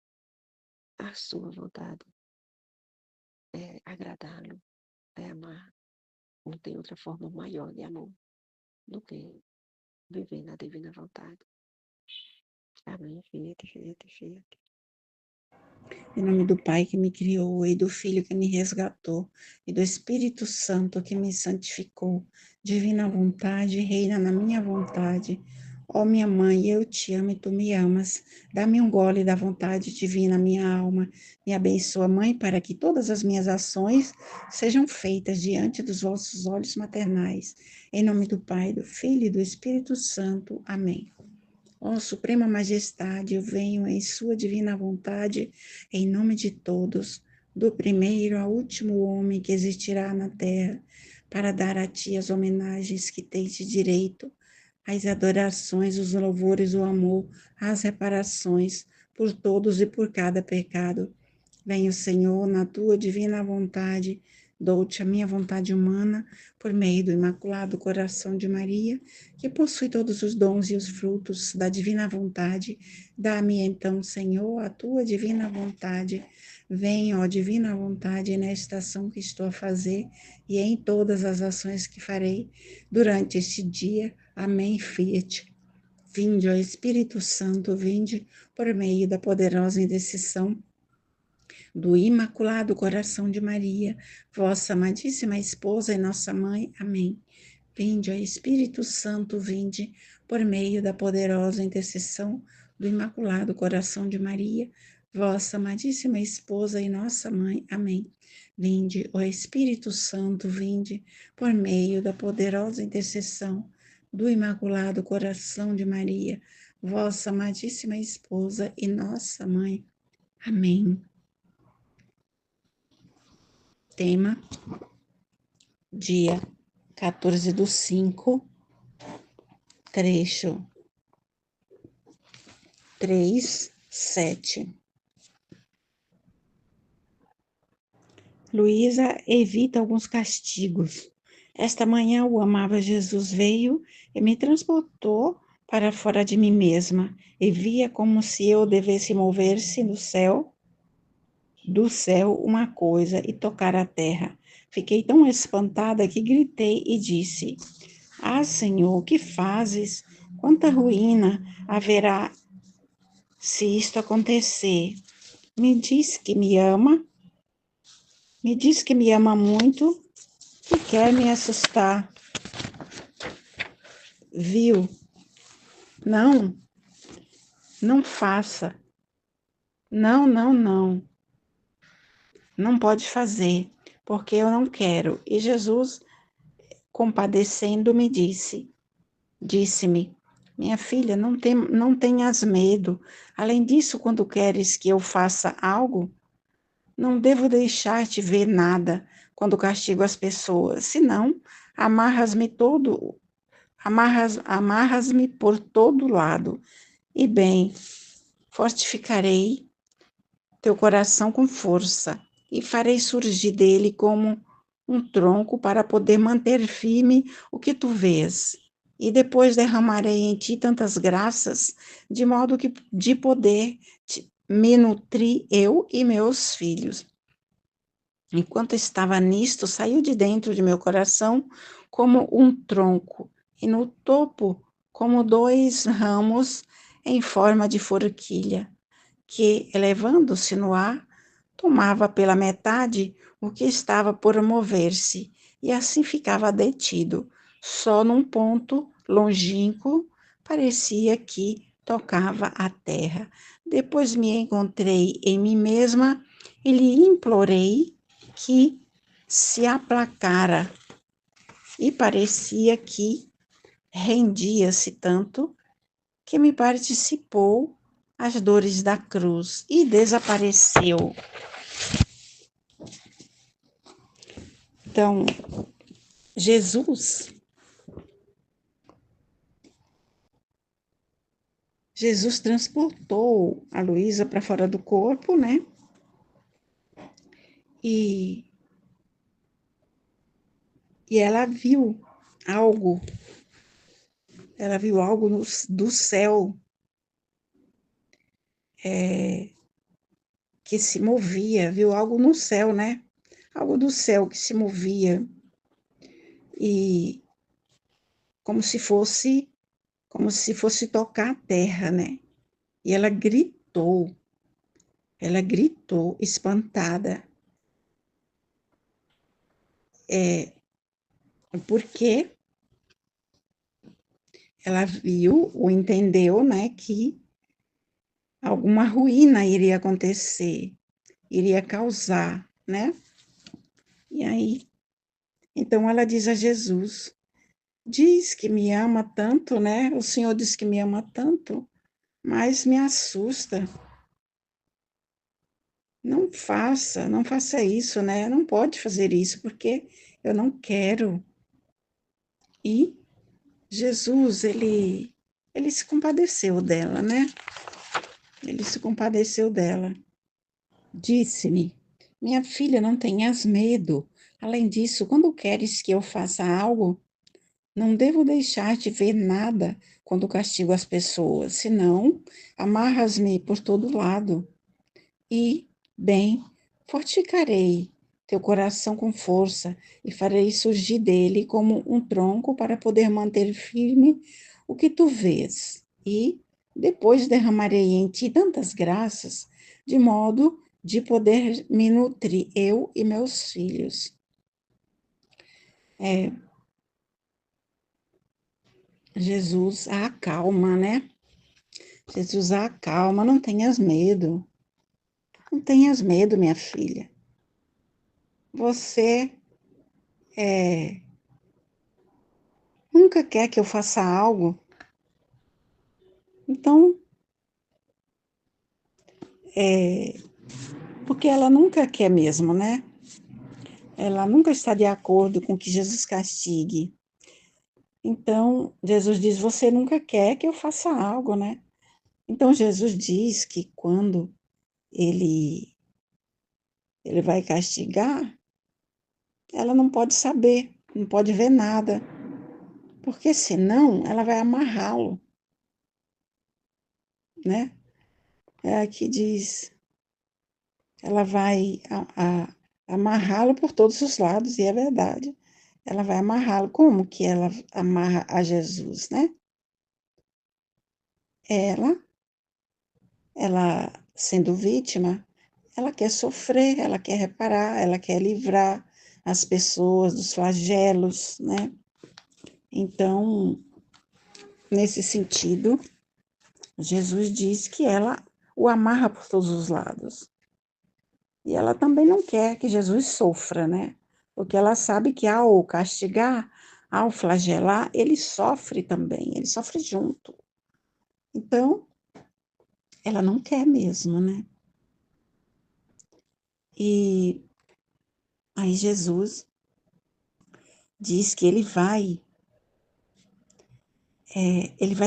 Speaker 2: a sua vontade, é agradá-lo, é amar. Não tem outra forma maior de amor do que viver na divina vontade. Amém, Fiat, Fiat, Fiat.
Speaker 1: Em nome do Pai que me criou, e do Filho que me resgatou, e do Espírito Santo que me santificou. Divina vontade, reina na minha vontade. Ó minha mãe, eu te amo e tu me amas. Dá-me um gole da vontade divina, minha alma. Me abençoa, mãe, para que todas as minhas ações sejam feitas diante dos vossos olhos maternais. Em nome do Pai, do Filho e do Espírito Santo. Amém. Ó Suprema Majestade, eu venho em Sua divina vontade, em nome de todos, do primeiro ao último homem que existirá na terra, para dar a Ti as homenagens que tens de direito,
Speaker 3: as adorações, os louvores, o amor, as reparações por todos e por cada pecado. Venha, Senhor, na tua divina vontade, dou-te a minha vontade humana, por meio do Imaculado Coração de Maria, que possui todos os dons e os frutos da divina vontade. Dá-me então, Senhor, a tua divina vontade. Venha, ó divina vontade, nesta ação que estou a fazer e em todas as ações que farei durante este dia. Amém, Fiat. Vinde, ó Espírito Santo, vinde por meio da poderosa intercessão do Imaculado Coração de Maria, vossa amadíssima esposa e nossa mãe. Amém. Vinde, ó Espírito Santo, vinde por meio da poderosa intercessão do Imaculado Coração de Maria, vossa amadíssima esposa e nossa mãe. Amém. Vinde, ó Espírito Santo, vinde por meio da poderosa intercessão do Imaculado Coração de Maria, vossa amadíssima esposa e nossa mãe. Amém. Tema, dia 14/5, trecho 3:7. Luísa evita alguns castigos. Esta manhã o amava Jesus veio e me transportou para fora de mim mesma, e via como se eu devesse mover-se do céu uma coisa e tocar a terra. Fiquei tão espantada que gritei e disse: Ah, Senhor, que fazes? Quanta ruína haverá se isto acontecer? Me diz que me ama, me diz que me ama muito e quer me assustar. Viu? Não, não faça. Não, não, não. Não pode fazer, porque eu não quero. E Jesus, compadecendo, me disse-me: Minha filha, não tenhas medo. Além disso, quando queres que eu faça algo, não devo deixar-te ver nada quando castigo as pessoas, senão amarras-me por todo lado. E bem, fortificarei teu coração com força e farei surgir dele como um tronco para poder manter firme o que tu vês. E depois derramarei em ti tantas graças, de modo que de poder me nutrir eu e meus filhos. Enquanto estava nisto, saiu de dentro de meu coração como um tronco, e no topo como 2 ramos em forma de forquilha, que, elevando-se no ar, tomava pela metade o que estava por mover-se, e assim ficava detido. Só num ponto longínquo parecia que tocava a terra. Depois me encontrei em mim mesma e lhe implorei que se aplacara, e parecia que rendia-se tanto que me participou as dores da cruz e desapareceu. Então, Jesus transportou a Luísa para fora do corpo, né? E ela viu algo, do céu, que se movia, viu algo no céu, né? Algo do céu que se movia, e como se fosse tocar a terra, né? E ela gritou, espantada, porque ela viu ou entendeu, né, que alguma ruína iria acontecer, iria causar, né? E aí, então ela diz a Jesus: diz que me ama tanto, né? O Senhor diz que me ama tanto, mas me assusta. Não faça isso, né? Não pode fazer isso, porque eu não quero. E Jesus, ele se compadeceu dela, né? Ele se compadeceu dela. Disse-lhe: minha filha, não tenhas medo. Além disso, quando queres que eu faça algo, não devo deixar de ver nada quando castigo as pessoas, senão amarras-me por todo lado. E, bem, fortificarei teu coração com força e farei surgir dele como um tronco para poder manter firme o que tu vês. E depois derramarei em ti tantas graças, de modo de poder me nutrir eu e meus filhos. Jesus a acalma, né? Jesus a acalma, não tenhas medo. Não tenhas medo, minha filha. Você nunca quer que eu faça algo, então, porque ela nunca quer mesmo, né? Ela nunca está de acordo com que Jesus castigue. Então, Jesus diz: você nunca quer que eu faça algo, né? Então, Jesus diz que quando ele vai castigar, ela não pode saber, não pode ver nada, porque senão ela vai amarrá-lo, né? Aqui diz, ela vai amarrá-lo por todos os lados, e é verdade. Ela vai amarrá-lo. Como que ela amarra a Jesus, né? Ela sendo vítima, ela quer sofrer, ela quer reparar, ela quer livrar as pessoas dos flagelos, né? Então, nesse sentido, Jesus diz que ela o amarra por todos os lados. E ela também não quer que Jesus sofra, né? Porque ela sabe que ao castigar, ao flagelar, ele sofre também, ele sofre junto. Então, ela não quer mesmo, né? E aí Jesus diz que ele vai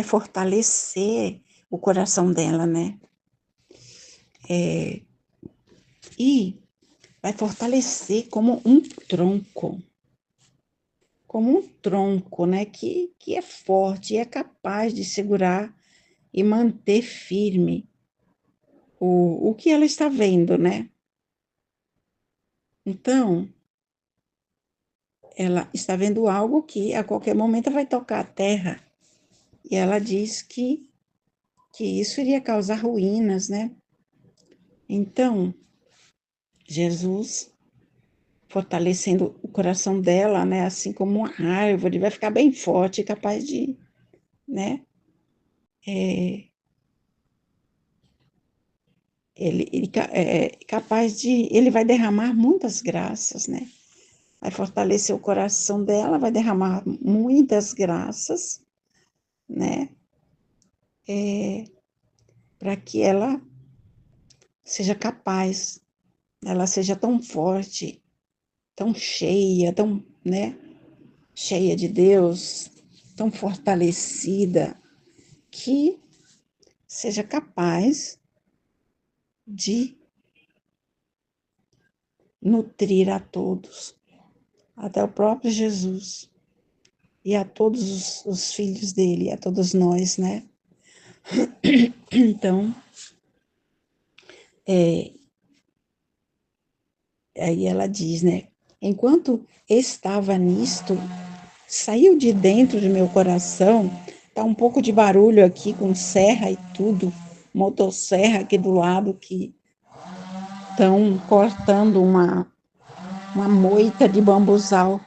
Speaker 3: fortalecer o coração dela, né? E vai fortalecer como um tronco, né? Que é forte e é capaz de segurar e manter firme o que ela está vendo, né? Então, ela está vendo algo que a qualquer momento vai tocar a terra. E ela diz que isso iria causar ruínas, né? Então, Jesus fortalecendo o coração dela, né? Assim como uma árvore, vai ficar bem forte, capaz de, né? Capaz de, ele vai derramar muitas graças, né? Vai fortalecer o coração dela, vai derramar muitas graças, né? Para que ela seja capaz, ela seja tão forte, tão cheia, tão, né? Cheia de Deus, tão fortalecida, que seja capaz de nutrir a todos, até o próprio Jesus, e a todos os filhos dele, a todos nós, né? Então, aí ela diz, né? Enquanto estava nisto, saiu de dentro do meu coração, tá um pouco de barulho aqui com serra e tudo, motosserra aqui do lado que estão cortando uma moita de bambuzal.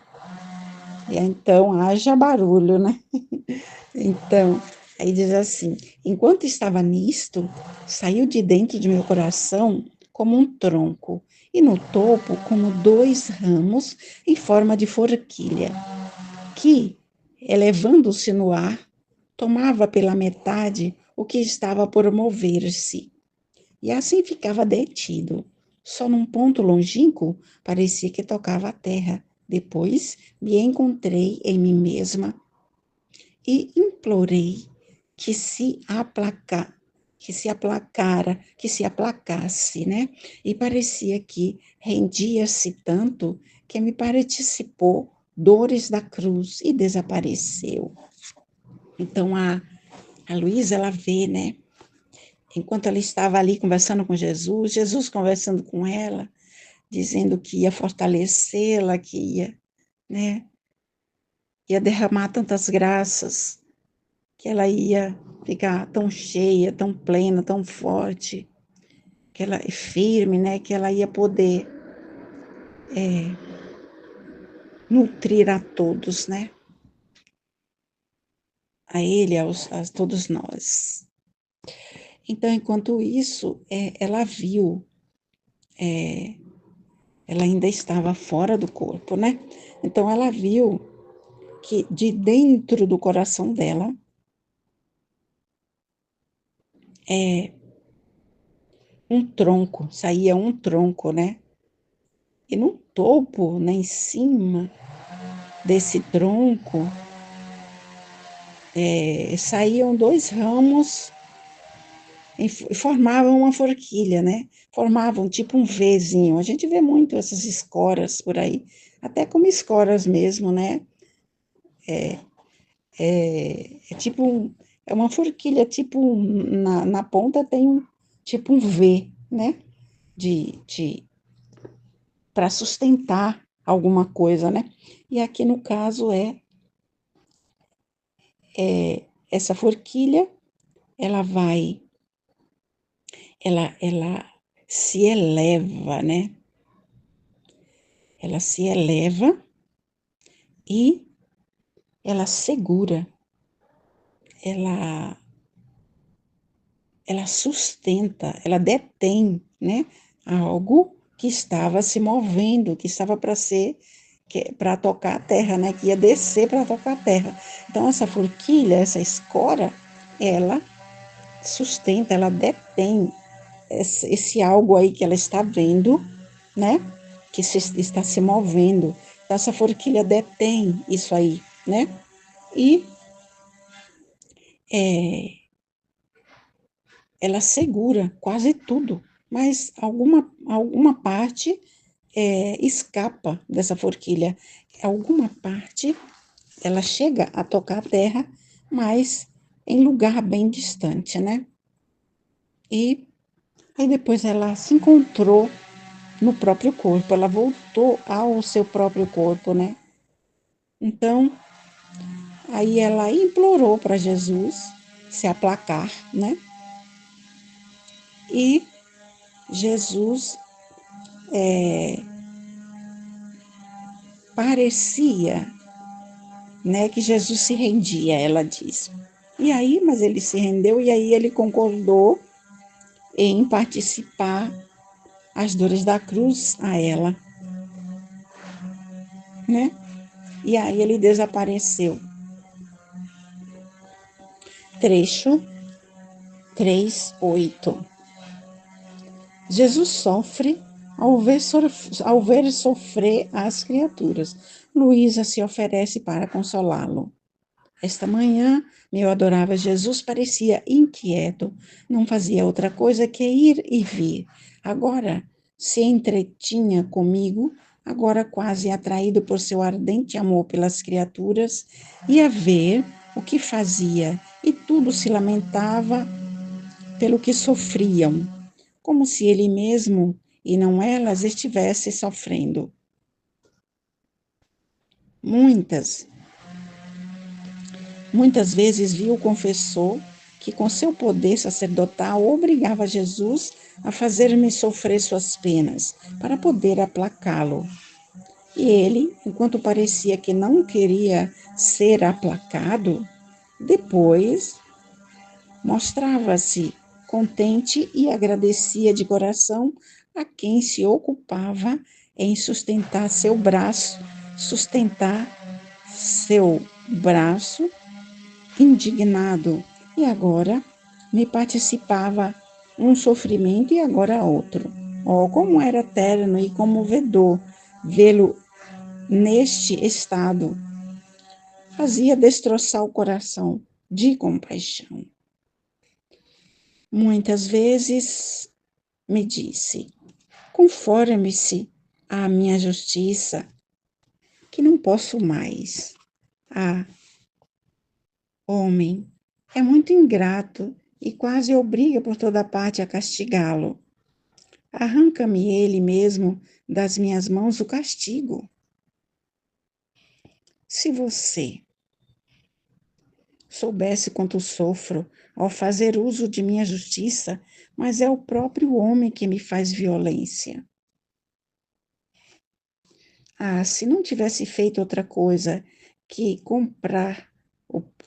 Speaker 3: E então, haja barulho, né? Então, aí diz assim: enquanto estava nisto, saiu de dentro de meu coração como um tronco, e no topo como 2 ramos em forma de forquilha, que, elevando-se no ar, tomava pela metade o que estava por mover-se, e assim ficava detido. Só num ponto longínquo parecia que tocava a terra. Depois me encontrei em mim mesma e implorei que se aplacasse, né? E parecia que rendia-se tanto que me participou dores da cruz e desapareceu. Então a Luísa, ela vê, né? Enquanto ela estava ali conversando com Jesus, Jesus conversando com ela, dizendo que ia fortalecê-la, que ia, né? Ia derramar tantas graças, que ela ia ficar tão cheia, tão plena, tão forte, que ela é firme, né? Que ela ia poder nutrir a todos, né? A ele, a todos nós. Então, enquanto isso, ela viu, ela ainda estava fora do corpo, né? Então, ela viu que de dentro do coração dela, saía um tronco, né? E no topo, né, em cima desse tronco, saíam 2 ramos e formavam uma forquilha, né? Formavam tipo um Vzinho. A gente vê muito essas escoras por aí, até como escoras mesmo, né? É tipo é uma forquilha, tipo, na ponta tem tipo um V, né? De para sustentar alguma coisa, né? E aqui no caso essa forquilha, ela ela se eleva, né? Ela se eleva e ela segura, ela sustenta, ela detém, né? Algo que estava se movendo, que estava para tocar a terra, né? Que ia descer para tocar a terra. Então, essa forquilha, essa escora, ela sustenta, ela detém esse algo aí que ela está vendo, né? Que está se movendo. Então, essa forquilha detém isso aí, né? E ela segura quase tudo, mas alguma parte escapa dessa forquilha. Alguma parte ela chega a tocar a terra, mas em lugar bem distante, né? E aí depois ela se encontrou no próprio corpo, ela voltou ao seu próprio corpo, né? Então, aí ela implorou para Jesus se aplacar, né? E Jesus parecia, né, que Jesus se rendia, ela diz. E aí, mas ele se rendeu e aí ele concordou em participar as dores da cruz a ela, né? E aí ele desapareceu. Trecho 3:8. Jesus sofre ao ver sofrer as criaturas. Luísa se oferece para consolá-lo. Esta manhã, meu adorável Jesus parecia inquieto, não fazia outra coisa que ir e vir. Agora se entretinha comigo, agora quase atraído por seu ardente amor pelas criaturas, ia ver o que fazia e tudo se lamentava pelo que sofriam, como se ele mesmo e não elas estivesse sofrendo. Muitas vezes viu o confessor que com seu poder sacerdotal obrigava Jesus a fazer-me sofrer suas penas, para poder aplacá-lo. E ele, enquanto parecia que não queria ser aplacado, depois mostrava-se contente e agradecia de coração a quem se ocupava em sustentar seu braço indignado, e agora me participava um sofrimento e agora outro. Oh, como era terno e comovedor vê-lo neste estado. fazia destroçar o coração de compaixão. Muitas vezes me disse: conforme-se à minha justiça, que não posso mais. Ah, homem, é muito ingrato e quase obriga por toda parte a castigá-lo. Arranca-me ele mesmo das minhas mãos o castigo. Se você soubesse quanto sofro ao fazer uso de minha justiça, mas é o próprio homem que me faz violência. Ah, se não tivesse feito outra coisa que comprar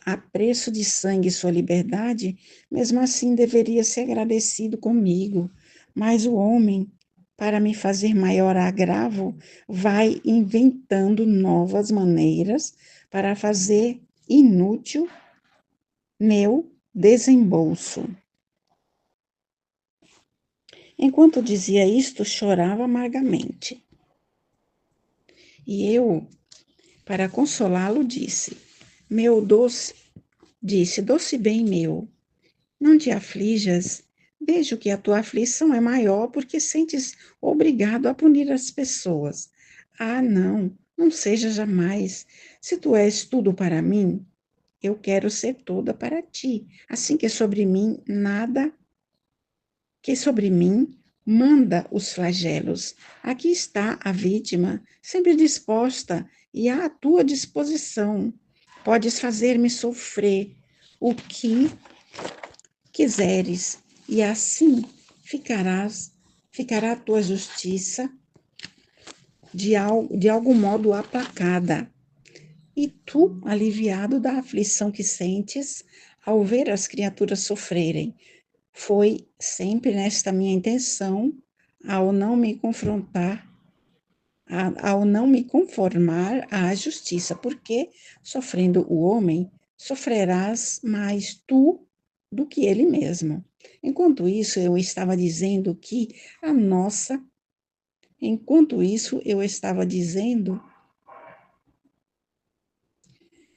Speaker 3: a preço de sangue sua liberdade, mesmo assim deveria ser agradecido comigo. Mas o homem, para me fazer maior agravo, vai inventando novas maneiras para fazer inútil meu desembolso. Enquanto dizia isto, chorava amargamente. E eu, para consolá-lo, disse: Meu doce, doce bem meu, não te aflijas. Vejo que a tua aflição é maior porque sentes obrigado a punir as pessoas. Ah, não, não seja jamais. Se tu és tudo para mim, eu quero ser toda para ti. Assim que sobre mim manda os flagelos. Aqui está a vítima, sempre disposta e à tua disposição. Podes fazer-me sofrer o que quiseres, e assim ficará a tua justiça de algum modo aplacada, e tu aliviado da aflição que sentes ao ver as criaturas sofrerem. Foi sempre nesta minha intenção, ao não me confrontar, ao não me conformar à justiça, porque sofrendo o homem, sofrerás mais tu do que ele mesmo. Enquanto isso, eu estava dizendo que a nossa, enquanto isso, eu estava dizendo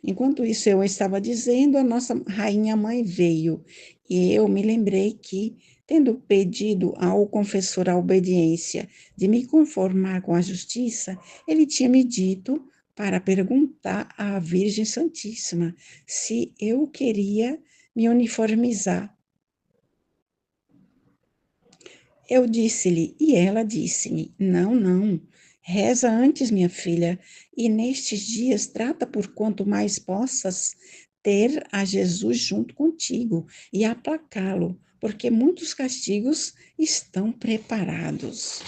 Speaker 3: Enquanto isso eu estava dizendo, a nossa rainha mãe veio, e eu me lembrei que, tendo pedido ao confessor a obediência de me conformar com a justiça, ele tinha me dito para perguntar à Virgem Santíssima se eu queria me uniformizar. Eu disse-lhe, e ela disse-me: Não, não, reza antes, minha filha, e nestes dias trata por quanto mais possas ter a Jesus junto contigo e aplacá-lo, porque muitos castigos estão preparados.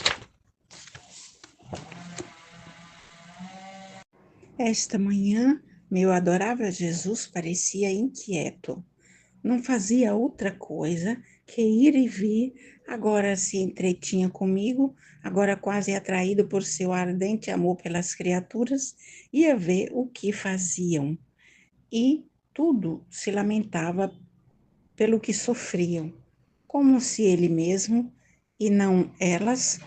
Speaker 3: Esta manhã, meu adorável Jesus parecia inquieto. Não fazia outra coisa que ir e vir, agora se entretinha comigo, agora quase atraído por seu ardente amor pelas criaturas, ia ver o que faziam. E tudo se lamentava pelo que sofriam, como se ele mesmo e não elas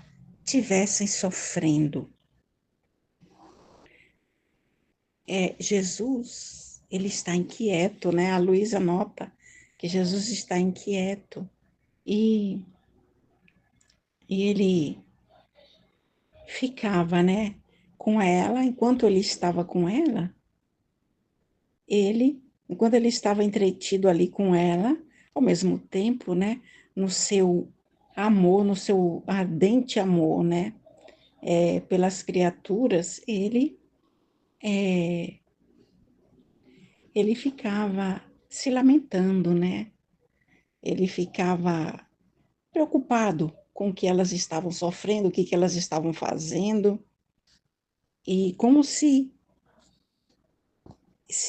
Speaker 3: tivessem sofrendo. Jesus, ele está inquieto, né? A Luísa nota que Jesus está inquieto. E ele ficava, né, com ela, enquanto ele estava com ela, enquanto ele estava entretido ali com ela, ao mesmo tempo, né, no seu amor, no seu ardente amor, né, pelas criaturas, ele ficava se lamentando, né, ele ficava preocupado com o que elas estavam sofrendo, o que elas estavam fazendo, e como se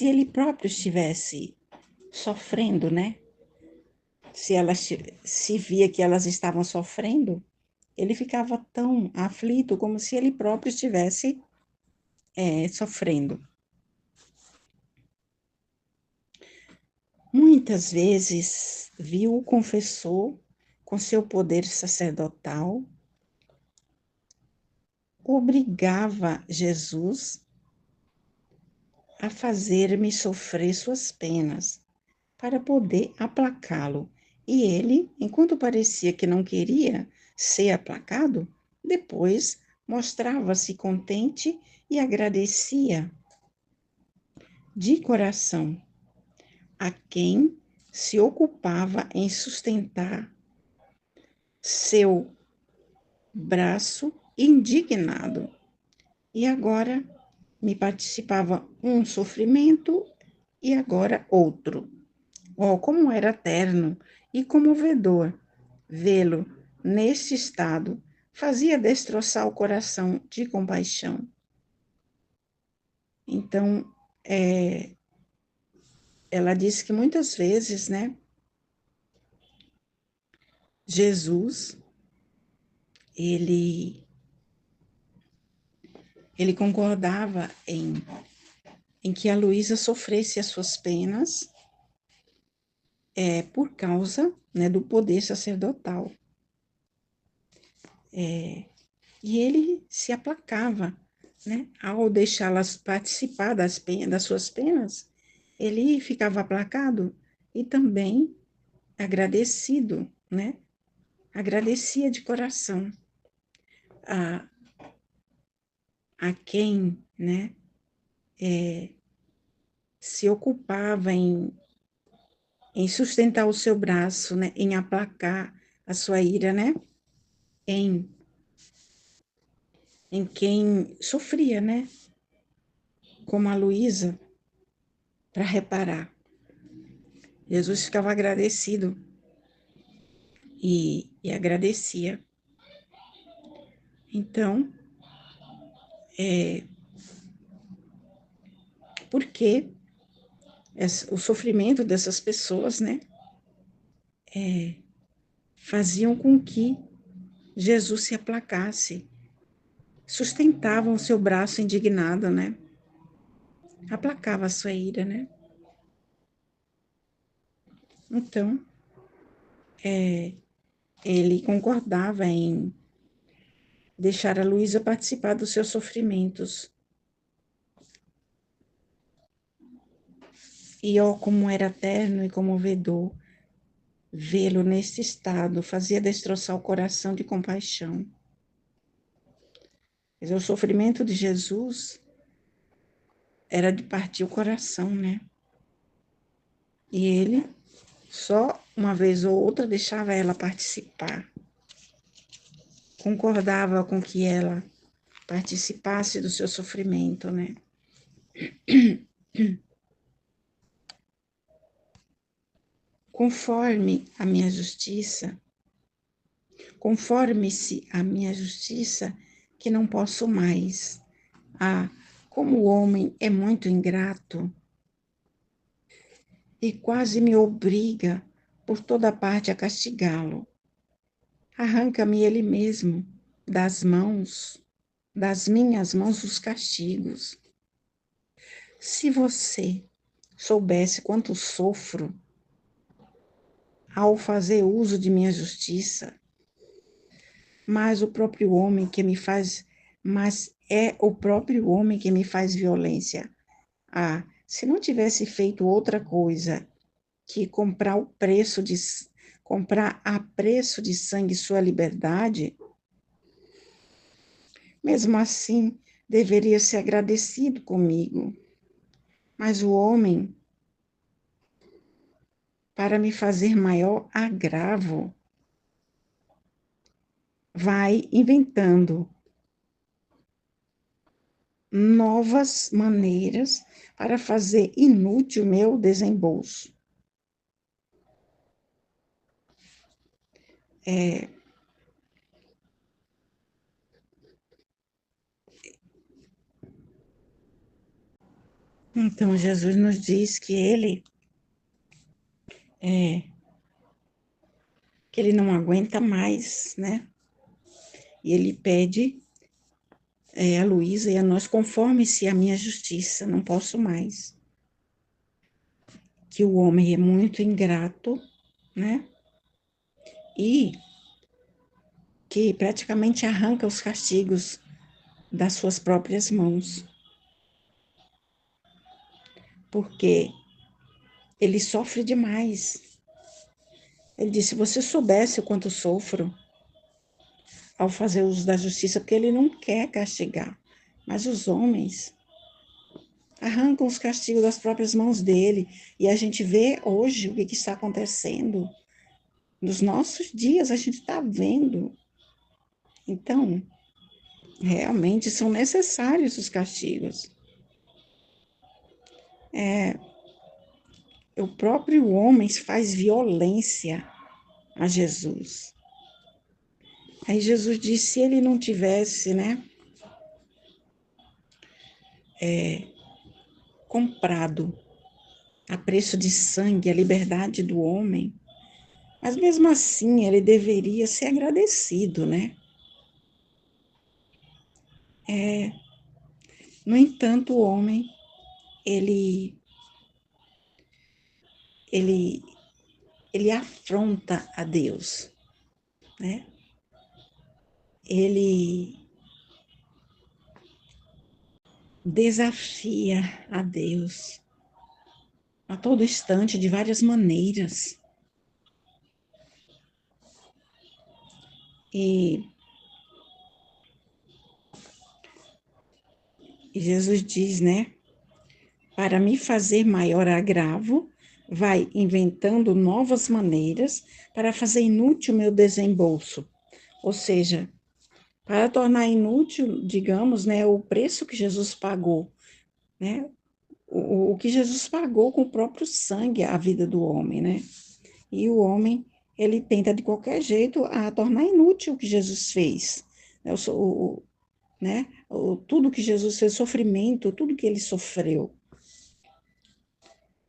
Speaker 3: ele próprio estivesse sofrendo, né? Se via que elas estavam sofrendo, ele ficava tão aflito como se ele próprio estivesse sofrendo. Muitas vezes viu o confessor com seu poder sacerdotal, obrigava Jesus a fazer-me sofrer suas penas, para poder aplacá-lo. E ele, enquanto parecia que não queria ser aplacado, depois mostrava-se contente e agradecia de coração a quem se ocupava em sustentar seu braço indignado. E agora me participava um sofrimento e agora outro. Oh, como era terno e comovedor vê-lo neste estado, fazia destroçar o coração de compaixão. Então, ela disse que muitas vezes, né, Jesus, ele concordava em que a Luísa sofresse as suas penas por causa, né, do poder sacerdotal. E ele se aplacava, né, ao deixá-las participar das suas penas, ele ficava aplacado e também agradecido, né, agradecia de coração a, a quem, né, se ocupava em sustentar o seu braço, né, em aplacar a sua ira, né, em quem sofria, né, como a Luísa, para reparar. Jesus ficava agradecido e agradecia. Então, porque o sofrimento dessas pessoas, né, faziam com que Jesus se aplacasse, sustentavam o seu braço indignado, né, aplacava a sua ira, né. Então, ele concordava em deixar a Luísa participar dos seus sofrimentos. E ó, como era terno e comovedor vê-lo nesse estado, fazia destroçar o coração de compaixão. Quer dizer, o sofrimento de Jesus era de partir o coração, né? E ele, só uma vez ou outra, deixava ela participar. Concordava com que ela participasse do seu sofrimento, né? Conforme-se a minha justiça, que não posso mais. Ah, como o homem é muito ingrato e quase me obriga por toda parte a castigá-lo. Arranca-me ele mesmo das minhas mãos, os castigos. Se você soubesse quanto sofro ao fazer uso de minha justiça, mas é o próprio homem que me faz violência. Ah, se não tivesse feito outra coisa que comprar a preço de sangue sua liberdade, mesmo assim deveria ser agradecido comigo. Mas o homem, para me fazer maior agravo, vai inventando novas maneiras para fazer inútil meu desembolso. Então, Jesus nos diz que ele não aguenta mais, né? E ele pede a Luísa e a nós, conforme-se a minha justiça, não posso mais. Que o homem é muito ingrato, né? E que praticamente arranca os castigos das suas próprias mãos. porque ele sofre demais. Ele disse: se você soubesse o quanto sofro ao fazer uso da justiça, porque ele não quer castigar, mas os homens arrancam os castigos das próprias mãos dele, e a gente vê hoje o que está acontecendo. Nos nossos dias, a gente está vendo. Então, realmente são necessários os castigos. O próprio homem faz violência a Jesus. Aí Jesus disse: se ele não tivesse, comprado a preço de sangue a liberdade do homem, mas mesmo assim ele deveria ser agradecido, né? No entanto, o homem, ele, ele, ele afronta a Deus, né? Ele desafia a Deus a todo instante, de várias maneiras. E Jesus diz, né? Para me fazer maior agravo, vai inventando novas maneiras para fazer inútil o meu desembolso. Ou seja, para tornar inútil, digamos, né, o preço que Jesus pagou, né? O que Jesus pagou com o próprio sangue a vida do homem, né? E o homem, ele tenta de qualquer jeito a tornar inútil o que Jesus fez. Né? Tudo que Jesus fez, sofrimento, tudo que ele sofreu,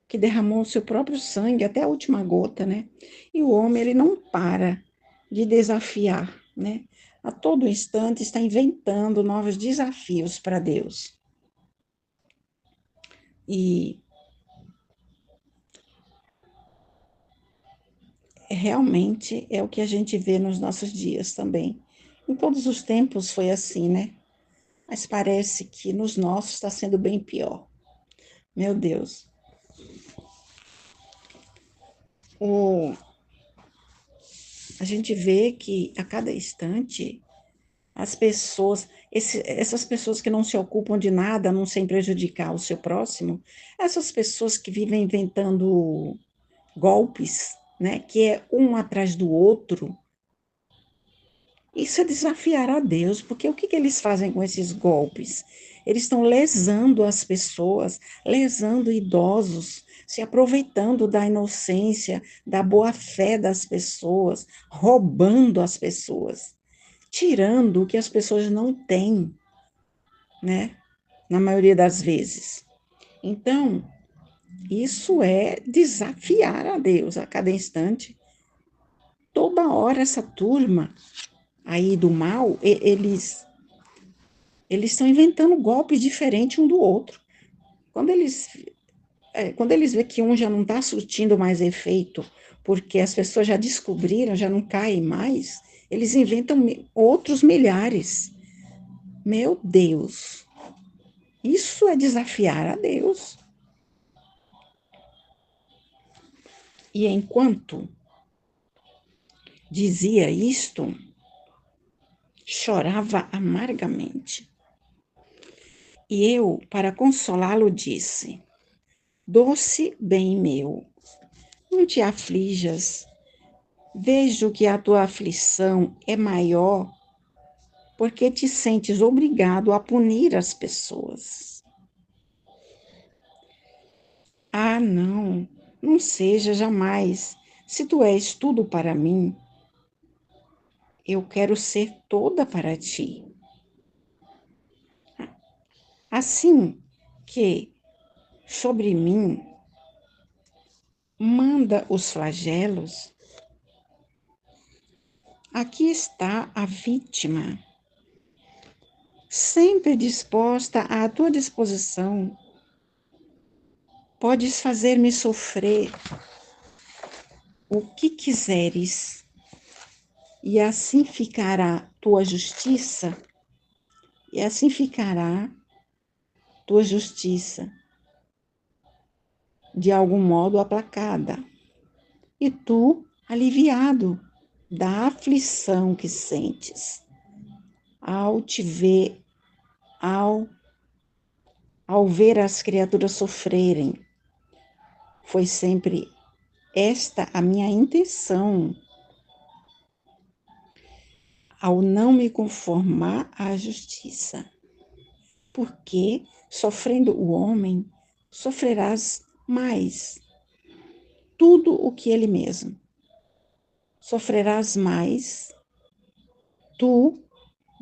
Speaker 3: que derramou o seu próprio sangue até a última gota, né? E o homem, ele não para de desafiar, né? A todo instante está inventando novos desafios para Deus. E realmente é o que a gente vê nos nossos dias também. Em todos os tempos foi assim, né? Mas parece que nos nossos está sendo bem pior. Meu Deus. A gente vê que a cada instante as pessoas, essas pessoas que não se ocupam de nada, não sem prejudicar o seu próximo, essas pessoas que vivem inventando golpes, né, que é um atrás do outro, isso é desafiar a Deus, porque o que eles fazem com esses golpes? Eles estão lesando as pessoas, lesando idosos, se aproveitando da inocência, da boa-fé das pessoas, roubando as pessoas, tirando o que as pessoas não têm, né? Na maioria das vezes. Então, isso é desafiar a Deus a cada instante. Toda hora essa turma aí do mal, eles estão inventando golpes diferentes um do outro. Quando eles veem que um já não está surtindo mais efeito, porque as pessoas já descobriram, já não caem mais, eles inventam outros milhares. Meu Deus, isso é desafiar a Deus. E enquanto dizia isto, chorava amargamente. E eu, para consolá-lo, disse: doce bem meu, não te aflijas. Vejo que a tua aflição é maior porque te sentes obrigado a punir as pessoas. Ah, não, não seja jamais. Se tu és tudo para mim, eu quero ser toda para ti. Assim que sobre mim manda os flagelos, aqui está a vítima, sempre disposta à tua disposição. Podes fazer-me sofrer o que quiseres, e assim ficará tua justiça, e assim ficará tua justiça. de algum modo aplacada, e tu aliviado da aflição que sentes ao te ver, ao, ao ver as criaturas sofrerem. Foi sempre esta a minha intenção, ao não me conformar à justiça. Porque, sofrendo o homem, sofrerás mais. Tudo o que ele mesmo. Sofrerás mais tu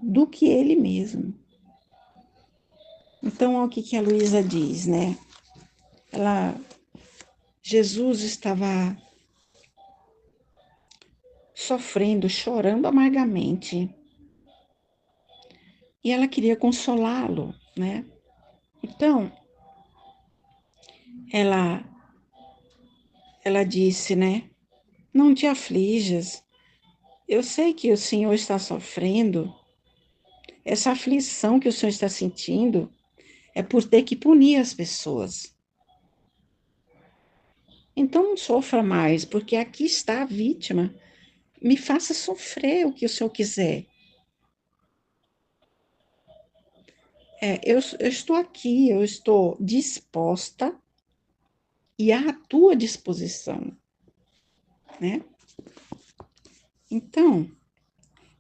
Speaker 3: do que ele mesmo. Então, olha o que a Luísa diz, né? Jesus estava sofrendo, chorando amargamente. E ela queria consolá-lo, né? Então, ela disse, né? Não te aflijas. Eu sei que o Senhor está sofrendo. Essa aflição que o Senhor está sentindo é por ter que punir as pessoas. Então não sofra mais, porque aqui está a vítima. Me faça sofrer o que o Senhor quiser. Eu estou aqui, eu estou disposta e à tua disposição, né? Então,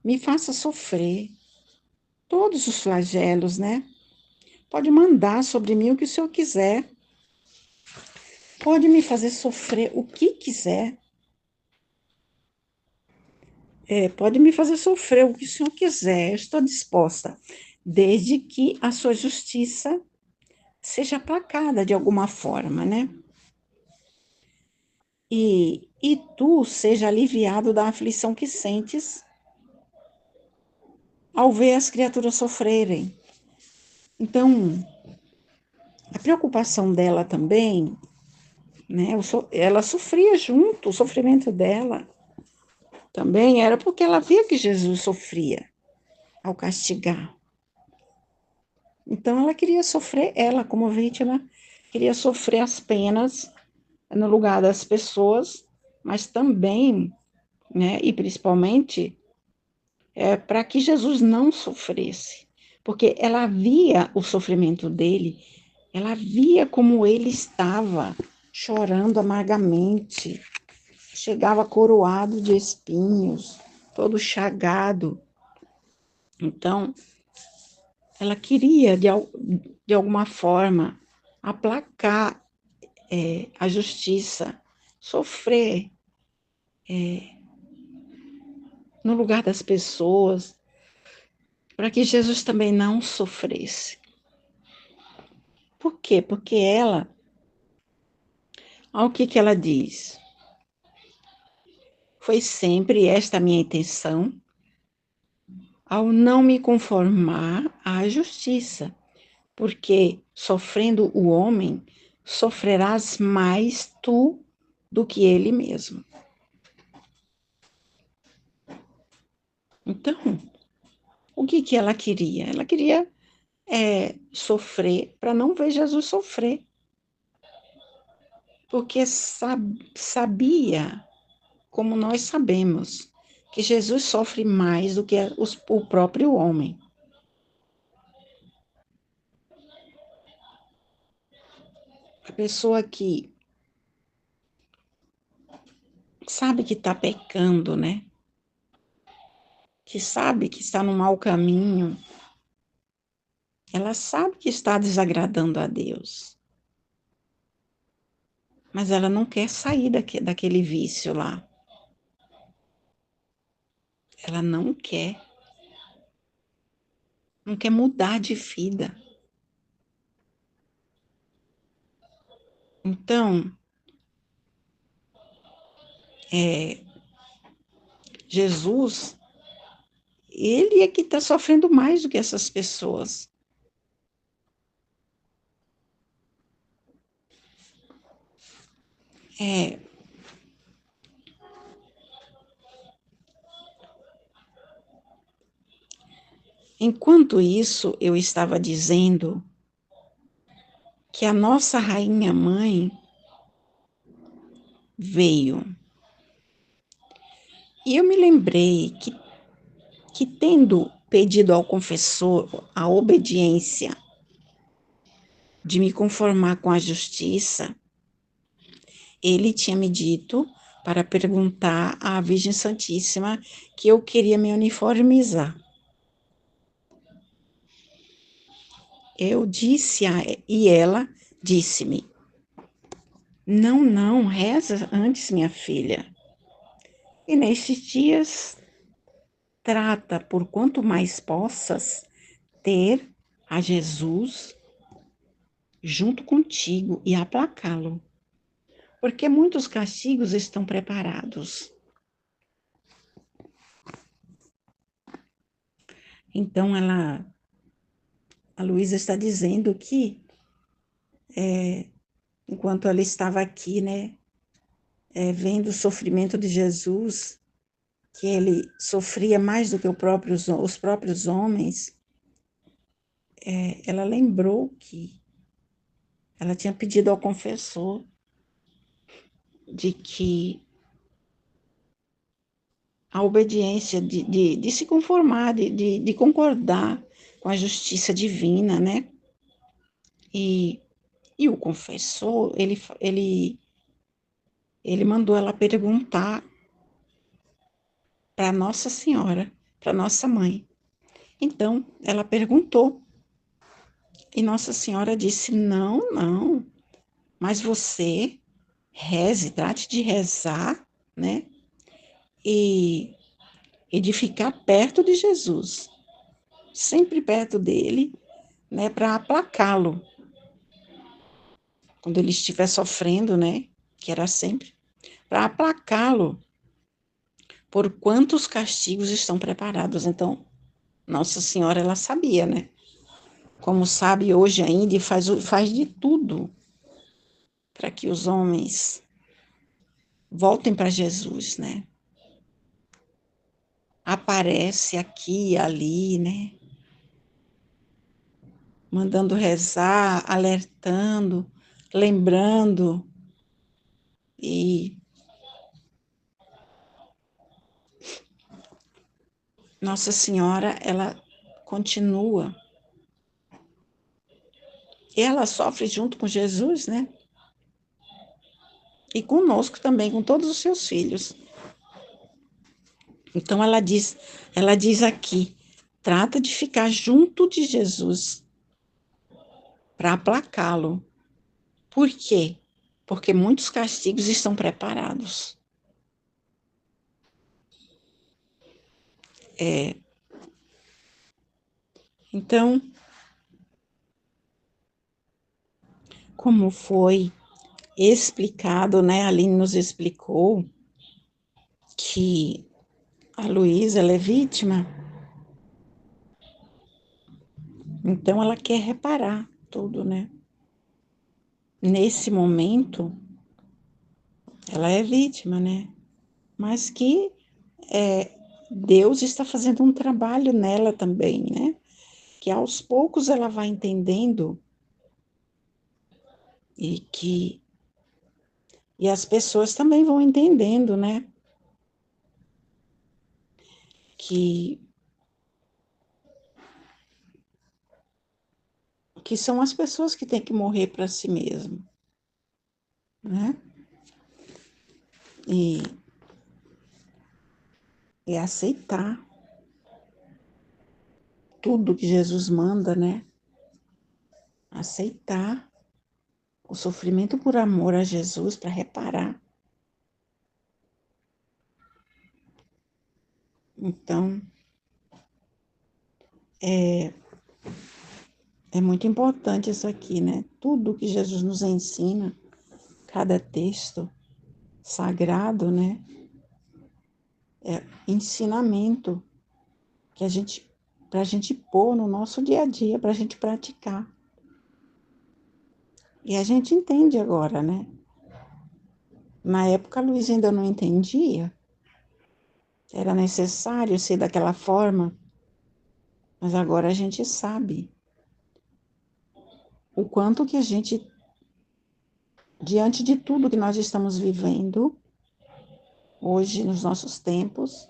Speaker 3: me faça sofrer todos os flagelos, né? Pode mandar sobre mim o que o Senhor quiser. Pode me fazer sofrer o que quiser. Pode me fazer sofrer o que o Senhor quiser. Eu estou disposta, desde que a sua justiça seja aplacada de alguma forma, né? E tu seja aliviado da aflição que sentes ao ver as criaturas sofrerem. Então, a preocupação dela também, né? Ela sofria junto, o sofrimento dela também era porque ela via que Jesus sofria ao castigar. Então, ela queria sofrer, ela como vítima, queria sofrer as penas no lugar das pessoas, mas também, né, e principalmente, para que Jesus não sofresse, porque ela via o sofrimento dele, ela via como ele estava chorando amargamente, chegava coroado de espinhos, todo chagado. Então, ela queria, de alguma forma, aplacar a justiça, sofrer no lugar das pessoas, para que Jesus também não sofresse. Por quê? Porque ela, olha o que ela diz. Foi sempre esta a minha intenção, ao não me conformar à justiça, porque sofrendo o homem, sofrerás mais tu do que ele mesmo. Então, o que ela queria? Ela queria sofrer para não ver Jesus sofrer, porque sabia, como nós sabemos, que Jesus sofre mais do que o próprio homem. A pessoa que sabe que está pecando, né? Que sabe que está no mau caminho, ela sabe que está desagradando a Deus, mas ela não quer sair daquele vício lá. Ela não quer mudar de vida. Então, Jesus, ele é que está sofrendo mais do que essas pessoas. Enquanto isso, eu estava dizendo que a nossa rainha mãe veio. E eu me lembrei que tendo pedido ao confessor a obediência de me conformar com a justiça, ele tinha me dito para perguntar à Virgem Santíssima que eu queria me uniformizar. Eu disse e ela disse-me: não, reza antes, minha filha. E nesses dias, trata por quanto mais possas ter a Jesus junto contigo e aplacá-lo, porque muitos castigos estão preparados. Então, a Luísa está dizendo que, enquanto ela estava aqui, né, vendo o sofrimento de Jesus, que ele sofria mais do que os próprios homens, ela lembrou que ela tinha pedido ao confessor de que a obediência de se conformar, de concordar com a justiça divina, né? E o confessor, ele mandou ela perguntar para Nossa Senhora, para Nossa Mãe. Então, ela perguntou, e Nossa Senhora disse: não, mas você reze, trate de rezar, né? E de ficar perto de Jesus, sempre perto dele, né, para aplacá-lo. Quando ele estiver sofrendo, né, que era sempre, para aplacá-lo, por quantos castigos estão preparados. Então, Nossa Senhora, ela sabia, né? Como sabe hoje ainda, e faz de tudo para que os homens voltem para Jesus, né? Aparece aqui e ali, né? Mandando rezar, alertando, lembrando. E Nossa Senhora, ela continua. Ela sofre junto com Jesus, né? E conosco também, com todos os seus filhos. Então ela diz aqui, trata de ficar junto de Jesus para aplacá-lo. Por quê? Porque muitos castigos estão preparados. Então, como foi explicado, né? A Aline nos explicou que a Luísa, ela é vítima, então ela quer reparar tudo, né? Nesse momento, ela é vítima, né? Mas que Deus está fazendo um trabalho nela também, né? Que aos poucos ela vai entendendo e as pessoas também vão entendendo, né? Que são as pessoas que têm que morrer para si mesmo, né? E aceitar tudo que Jesus manda, né? Aceitar o sofrimento por amor a Jesus para reparar. Então, é muito importante isso aqui, né? Tudo que Jesus nos ensina, cada texto sagrado, né? É ensinamento que para a gente pôr no nosso dia a dia, para a gente praticar. E a gente entende agora, né? Na época, a Luísa ainda não entendia. Era necessário ser daquela forma, mas agora a gente sabe o quanto que a gente diante de tudo que nós estamos vivendo hoje, nos nossos tempos,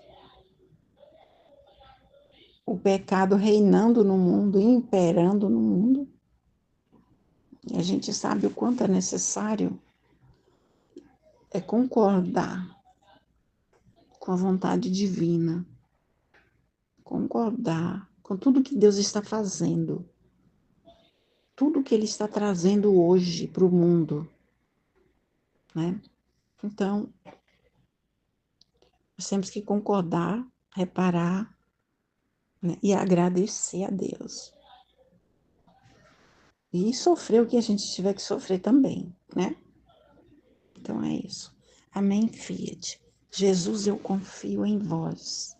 Speaker 3: o pecado reinando no mundo, imperando no mundo, e a gente sabe o quanto é necessário concordar com a vontade divina, concordar com tudo que Deus está fazendo, tudo que Ele está trazendo hoje para o mundo, né? Então, nós temos que concordar, reparar, né? E agradecer a Deus. E sofrer o que a gente tiver que sofrer também, né? Então é isso. Amém, Fiat. Jesus, eu confio em vós.